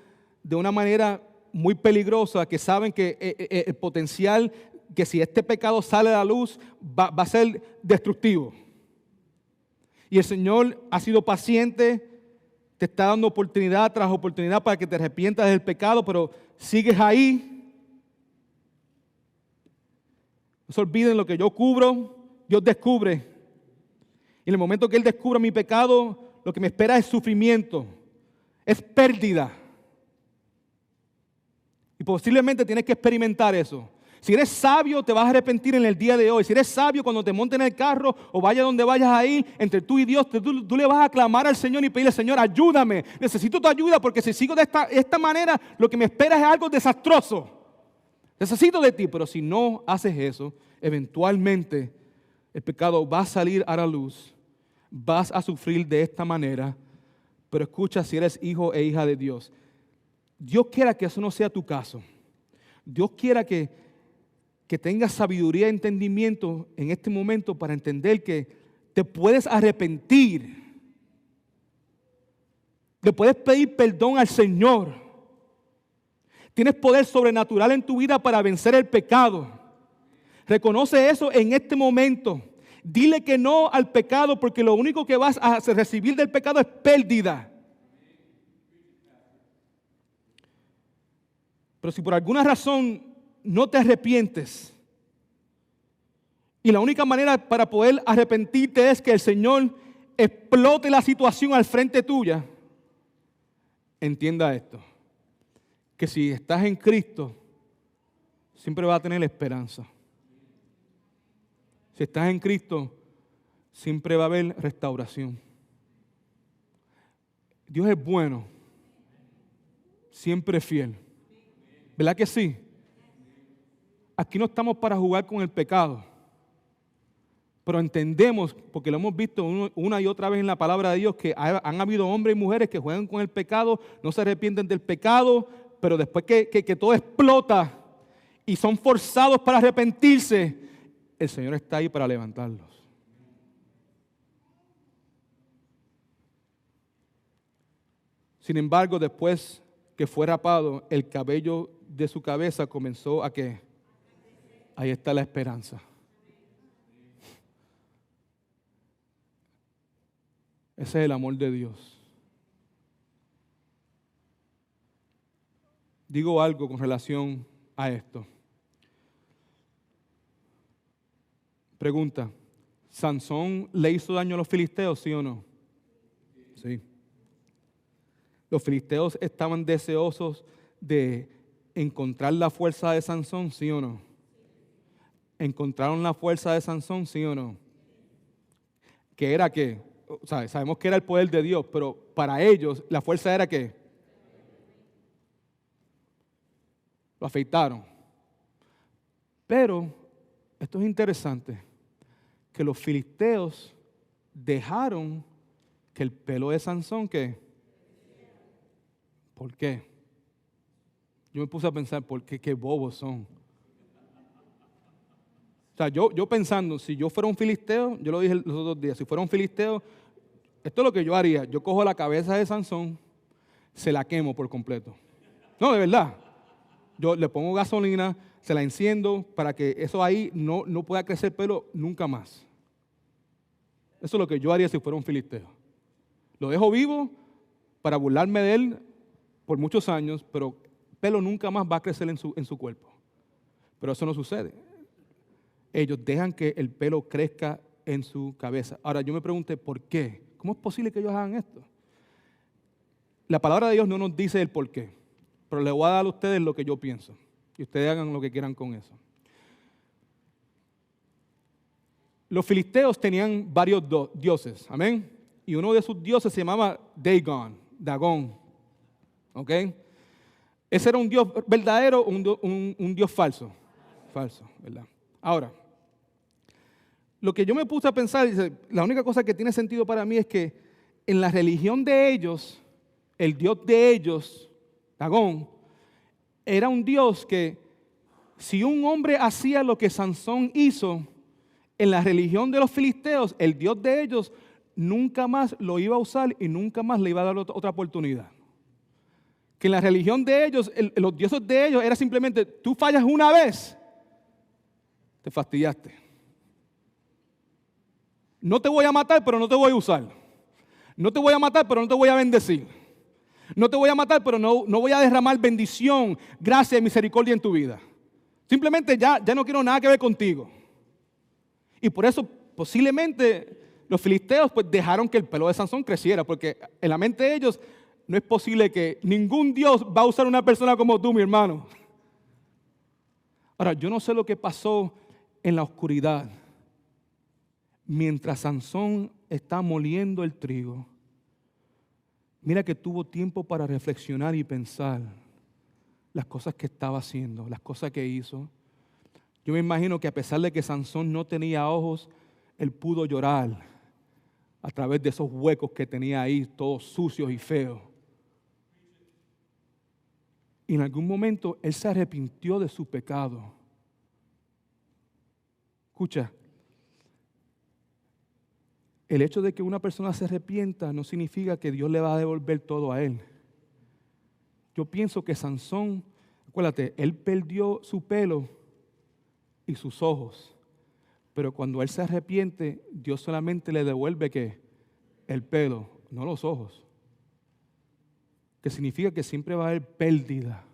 de una manera muy peligrosa, que saben que el potencial, que si este pecado sale a la luz, va a ser destructivo. Y el Señor ha sido paciente, te está dando oportunidad tras oportunidad para que te arrepientas del pecado, pero sigues ahí. No se olviden lo que yo cubro, Dios descubre. Y en el momento que Él descubra mi pecado, lo que me espera es sufrimiento, es pérdida. Y posiblemente tienes que experimentar eso. Si eres sabio, te vas a arrepentir en el día de hoy. Si eres sabio, cuando te montes en el carro o vayas donde vayas ahí, entre tú y Dios, tú le vas a clamar al Señor y pedirle, Señor, ayúdame. Necesito tu ayuda porque si sigo de esta manera, lo que me espera es algo desastroso. Necesito de ti, pero si no haces eso, eventualmente el pecado va a salir a la luz. Vas a sufrir de esta manera. Pero escucha, si eres hijo e hija de Dios, Dios quiera que eso no sea tu caso. Dios quiera que tengas sabiduría y entendimiento en este momento para entender que te puedes arrepentir. Le puedes pedir perdón al Señor. Tienes poder sobrenatural en tu vida para vencer el pecado. Reconoce eso en este momento. Dile que no al pecado porque lo único que vas a recibir del pecado es pérdida. Pero si por alguna razón no te arrepientes Y la única manera para poder arrepentirte es que el Señor explote la situación al frente tuya. Entienda esto, que si estás en Cristo, siempre vas a tener esperanza. Si estás en Cristo, siempre va a haber restauración. Dios es bueno, siempre es fiel. ¿Verdad que sí? Aquí no estamos para jugar con el pecado, pero entendemos, porque lo hemos visto una y otra vez en la palabra de Dios, que han habido hombres y mujeres que juegan con el pecado, no se arrepienten del pecado, pero después que todo explota y son forzados para arrepentirse, el Señor está ahí para levantarlos. Sin embargo, después que fue rapado, el cabello de su cabeza comenzó a ¿qué? Ahí está la esperanza. Ese es el amor de Dios. Digo algo con relación a esto. Pregunta, ¿Sansón le hizo daño a los filisteos, sí o no? Sí. Los filisteos estaban deseosos de encontrar la fuerza de Sansón, sí o no. ¿Encontraron la fuerza de Sansón, sí o no? ¿Qué era qué? O sea, sabemos que era el poder de Dios, pero para ellos la fuerza era ¿qué? Lo afeitaron. Pero esto es interesante, que los filisteos dejaron que el pelo de Sansón, ¿qué? ¿Por qué? Yo me puse a pensar, ¿por qué? Qué bobos son. O sea, yo pensando, si yo fuera un filisteo, yo lo dije los otros días, si fuera un filisteo, esto es lo que yo haría. Yo cojo la cabeza de Sansón, se la quemo por completo. No, de verdad. Yo le pongo gasolina, se la enciendo para que eso ahí no pueda crecer pelo nunca más. Eso es lo que yo haría si fuera un filisteo. Lo dejo vivo para burlarme de él por muchos años, pero pelo nunca más va a crecer en su cuerpo. Pero eso no sucede. Ellos dejan que el pelo crezca en su cabeza. Ahora yo me pregunté, ¿por qué? ¿Cómo es posible que ellos hagan esto? La palabra de Dios no nos dice el por qué, pero les voy a dar a ustedes lo que yo pienso. Y ustedes hagan lo que quieran con eso. Los filisteos tenían varios dioses, amén. Y uno de sus dioses se llamaba Dagón. ¿Ok? ¿Ese era un dios verdadero o un dios falso? Falso, ¿verdad? Ahora, lo que yo me puse a pensar, la única cosa que tiene sentido para mí es que en la religión de ellos, el dios de ellos, Dagón, era un dios que si un hombre hacía lo que Sansón hizo, en la religión de los filisteos, el dios de ellos nunca más lo iba a usar y nunca más le iba a dar otra oportunidad. Que en la religión de ellos, los dioses de ellos era simplemente, tú fallas una vez, te fastidiaste. No te voy a matar, pero no te voy a usar. No te voy a matar, pero no te voy a bendecir. No te voy a matar, pero no voy a derramar bendición, gracia y misericordia en tu vida. Simplemente ya no quiero nada que ver contigo. Y por eso posiblemente los filisteos pues dejaron que el pelo de Sansón creciera, porque en la mente de ellos no es posible que ningún Dios va a usar una persona como tú, mi hermano. Ahora, yo no sé lo que pasó en la oscuridad. Mientras Sansón está moliendo el trigo, mira que tuvo tiempo para reflexionar y pensar las cosas que estaba haciendo, las cosas que hizo. Yo me imagino que a pesar de que Sansón no tenía ojos, él pudo llorar a través de esos huecos que tenía ahí, todos sucios y feos. Y en algún momento él se arrepintió de su pecado. Escucha, el hecho de que una persona se arrepienta no significa que Dios le va a devolver todo a él. Yo pienso que Sansón, acuérdate, él perdió su pelo y sus ojos, pero cuando él se arrepiente, Dios solamente le devuelve ¿qué? El pelo, no los ojos. Que significa que siempre va a haber pérdida,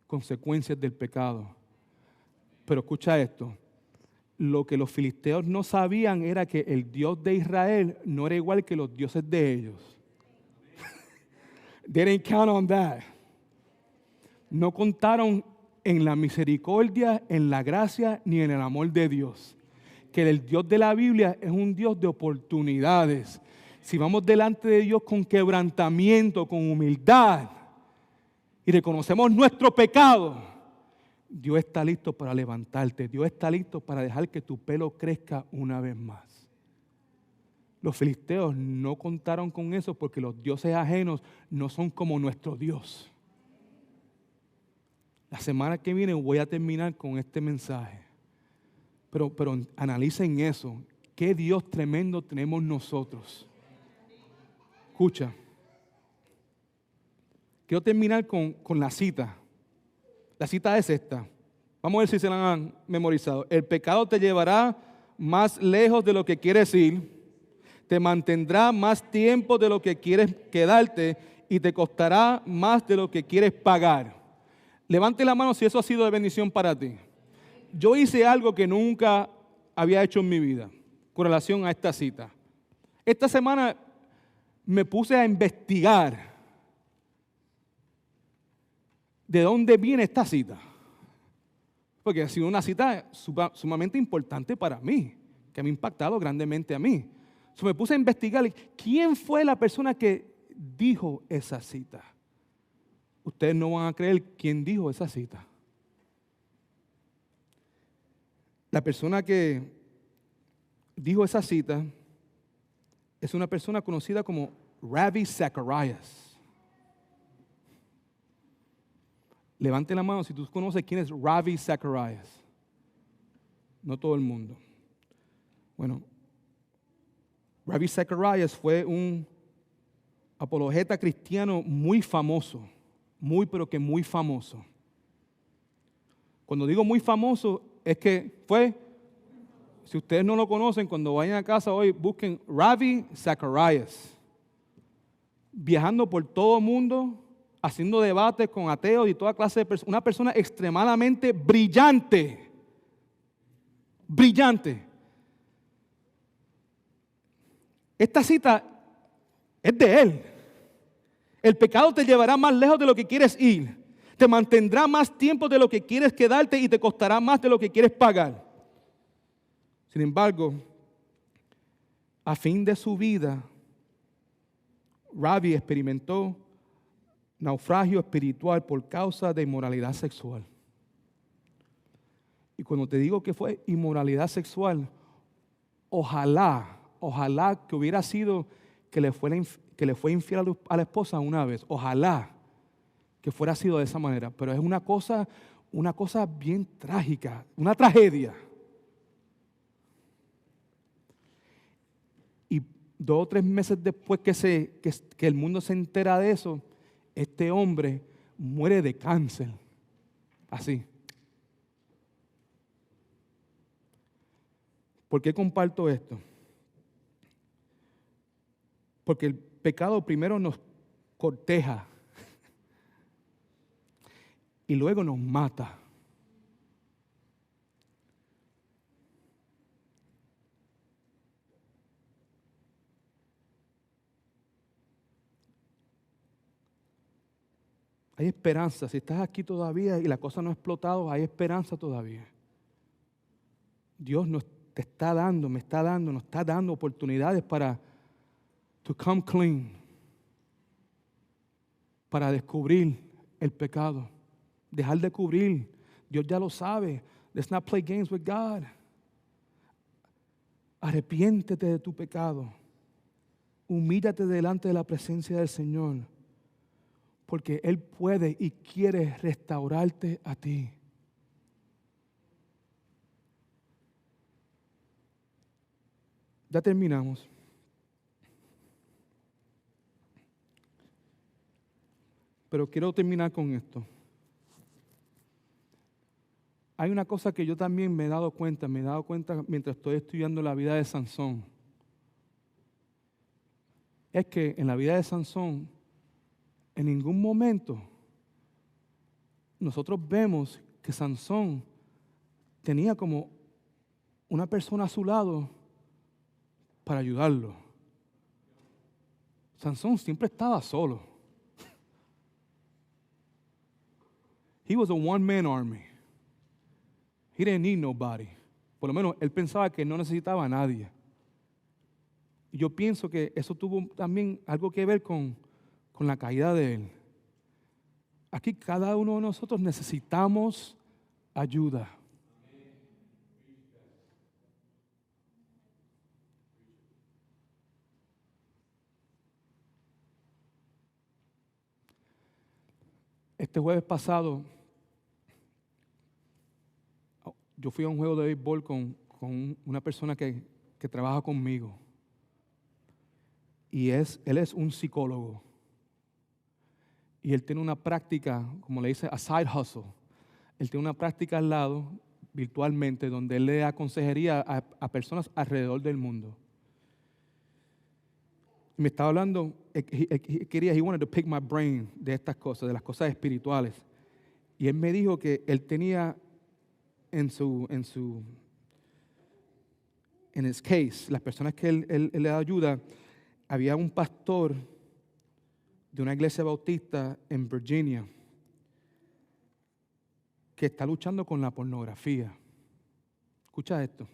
consecuencias del pecado. Pero escucha esto, lo que los filisteos no sabían era que el Dios de Israel no era igual que los dioses de ellos. They didn't count on that. No contaron en la misericordia, en la gracia, ni en el amor de Dios. Que el Dios de la Biblia es un Dios de oportunidades. Si vamos delante de Dios con quebrantamiento, con humildad, y reconocemos nuestro pecado, Dios está listo para levantarte. Dios está listo para dejar que tu pelo crezca una vez más. Los filisteos no contaron con eso porque los dioses ajenos no son como nuestro Dios. La semana que viene voy a terminar con este mensaje. Pero analicen eso. ¿Qué Dios tremendo tenemos nosotros? Escucha. Quiero terminar con la cita. La cita es esta. Vamos a ver si se la han memorizado. El pecado te llevará más lejos de lo que quieres ir, te mantendrá más tiempo de lo que quieres quedarte y te costará más de lo que quieres pagar. Levante la mano si eso ha sido de bendición para ti. Yo hice algo que nunca había hecho en mi vida con relación a esta cita. Esta semana me puse a investigar de dónde viene esta cita. Porque ha sido una cita sumamente importante para mí, que me ha impactado grandemente a mí. So, me puse a investigar quién fue la persona que dijo esa cita. Ustedes no van a creer quién dijo esa cita. La persona que dijo esa cita es una persona conocida como Ravi Zacharias. Levante la mano si tú conoces quién es Ravi Zacharias. No todo el mundo. Bueno, Ravi Zacharias fue un apologeta cristiano muy famoso, pero que muy famoso. Cuando digo muy famoso, es que fue, si ustedes no lo conocen, cuando vayan a casa hoy, busquen Ravi Zacharias. Viajando por todo el mundo, haciendo debates con ateos y toda clase de personas. Una persona extremadamente brillante. Brillante. Esta cita es de él. El pecado te llevará más lejos de lo que quieres ir. Te mantendrá más tiempo de lo que quieres quedarte y te costará más de lo que quieres pagar. Sin embargo, a fin de su vida, Ravi experimentó naufragio espiritual por causa de inmoralidad sexual. Y cuando te digo que fue inmoralidad sexual, ojalá que hubiera sido que le fue infiel a la esposa una vez. Ojalá que fuera sido de esa manera. Pero es una cosa bien trágica, una tragedia. Y 2 o 3 meses después que el mundo se entera de eso, este hombre muere de cáncer. Así. ¿Por qué comparto esto? Porque el pecado primero nos corteja y luego nos mata. Hay esperanza. Si estás aquí todavía y la cosa no ha explotado, hay esperanza todavía. Dios nos está dando oportunidades para to come clean, para descubrir el pecado, dejar de cubrir. Dios ya lo sabe. Let's not play games with God. Arrepiéntete de tu pecado. Humíllate delante de la presencia del Señor, porque Él puede y quiere restaurarte a ti. Ya terminamos. Pero quiero terminar con esto. Hay una cosa que yo también me he dado cuenta mientras estoy estudiando la vida de Sansón. Es que en la vida de Sansón, en ningún momento nosotros vemos que Sansón tenía como una persona a su lado para ayudarlo. Sansón siempre estaba solo. He was a one-man army. He didn't need nobody. Por lo menos él pensaba que no necesitaba a nadie. Y yo pienso que eso tuvo también algo que ver con la caída de él. Aquí cada uno de nosotros necesitamos ayuda. Este jueves pasado, yo fui a un juego de béisbol con una persona que trabaja conmigo. Y él es un psicólogo. Y él tiene una práctica, como le dice, a side hustle. Él tiene una práctica al lado, virtualmente, donde él le da consejería a personas alrededor del mundo. Y me estaba hablando, he wanted to pick my brain de estas cosas, de las cosas espirituales. Y él me dijo que él tenía en his case, las personas que él le da ayuda, había un pastor de una iglesia bautista en Virginia que está luchando con la pornografía. Escucha esto.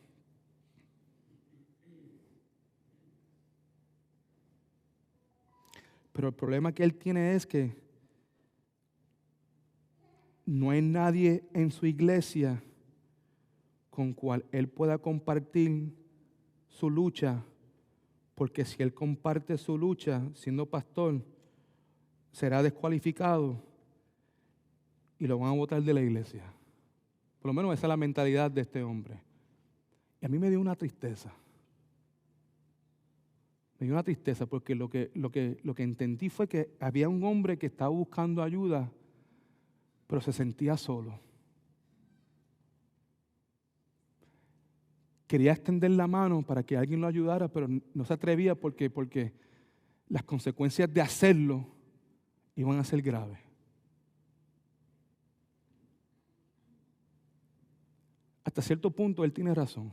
Pero el problema que él tiene es que no hay nadie en su iglesia con cual él pueda compartir su lucha, porque si él comparte su lucha siendo pastor, será descualificado y lo van a botar de la iglesia. Por lo menos esa es la mentalidad de este hombre. Y a mí me dio una tristeza. Me dio una tristeza porque lo que entendí fue que había un hombre que estaba buscando ayuda, pero se sentía solo. Quería extender la mano para que alguien lo ayudara, pero no se atrevía porque las consecuencias de hacerlo iban a ser graves. Hasta cierto punto él tiene razón.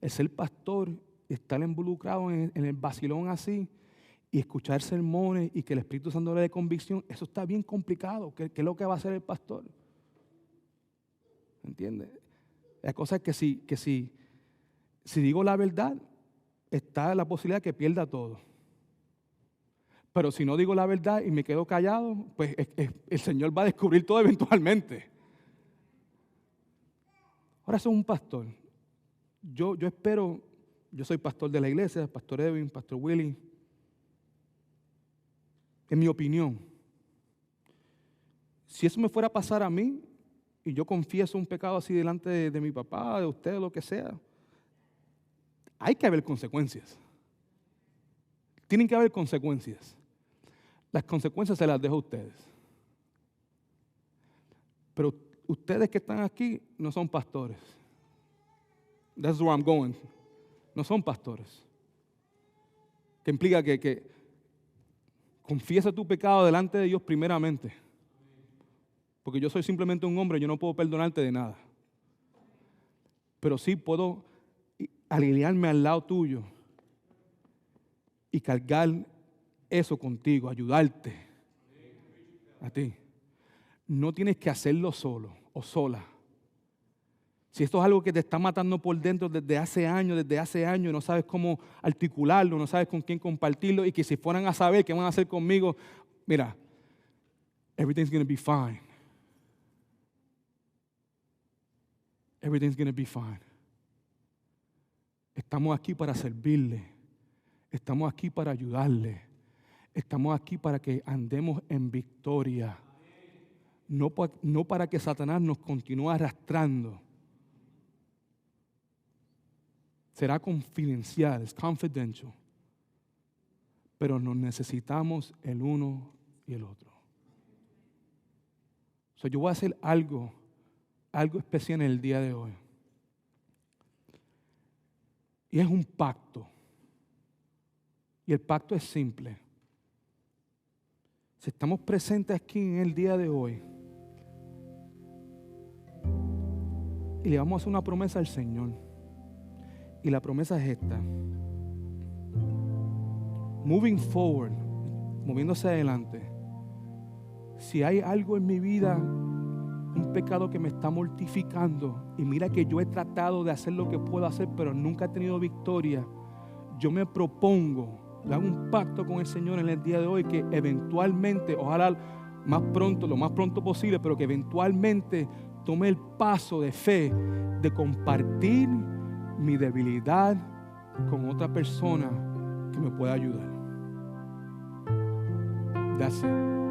El ser pastor y estar involucrado en el vacilón así y escuchar sermones y que el Espíritu Santo le dé convicción, eso está bien complicado. ¿Qué es lo que va a hacer el pastor? ¿Entiendes? La cosa es que si digo la verdad, está la posibilidad que pierda todo. Pero si no digo la verdad y me quedo callado, pues el Señor va a descubrir todo eventualmente. Ahora soy un pastor. Yo espero, yo soy pastor de la iglesia, pastor Edwin, pastor Willy. En mi opinión, si eso me fuera a pasar a mí, y yo confieso un pecado así delante de mi papá, de usted, lo que sea, hay que haber consecuencias. Tienen que haber consecuencias. Las consecuencias se las dejo a ustedes. Pero ustedes que están aquí no son pastores. That's where I'm going. No son pastores. Que implica que confiesa tu pecado delante de Dios primeramente. Porque yo soy simplemente un hombre, yo no puedo perdonarte de nada. Pero sí puedo alinearme al lado tuyo y cargar eso contigo, ayudarte a ti. No tienes que hacerlo solo o sola. Si esto es algo que te está matando por dentro desde hace años, no sabes cómo articularlo, no sabes con quién compartirlo, y que si fueran a saber qué van a hacer conmigo, mira, everything's going to be fine. Everything's going to be fine. Estamos aquí para servirle. Estamos aquí para ayudarle. Estamos aquí para que andemos en victoria. No para que Satanás nos continúe arrastrando. Será confidencial, es confidential. Pero nos necesitamos el uno y el otro. Yo voy a hacer algo especial en el día de hoy. Y es un pacto. Y el pacto es simple. Si estamos presentes aquí en el día de hoy, Y le vamos a hacer una promesa al Señor. Y la promesa es esta. Moving forward, moviéndose adelante. Si hay algo en mi vida, un pecado que me está mortificando, y mira que yo he tratado de hacer lo que puedo hacer, pero nunca he tenido victoria, yo me propongo, le hago un pacto con el Señor en el día de hoy, que eventualmente, ojalá lo más pronto posible, pero que eventualmente tome el paso de fe de compartir mi debilidad con otra persona que me pueda ayudar. That's it.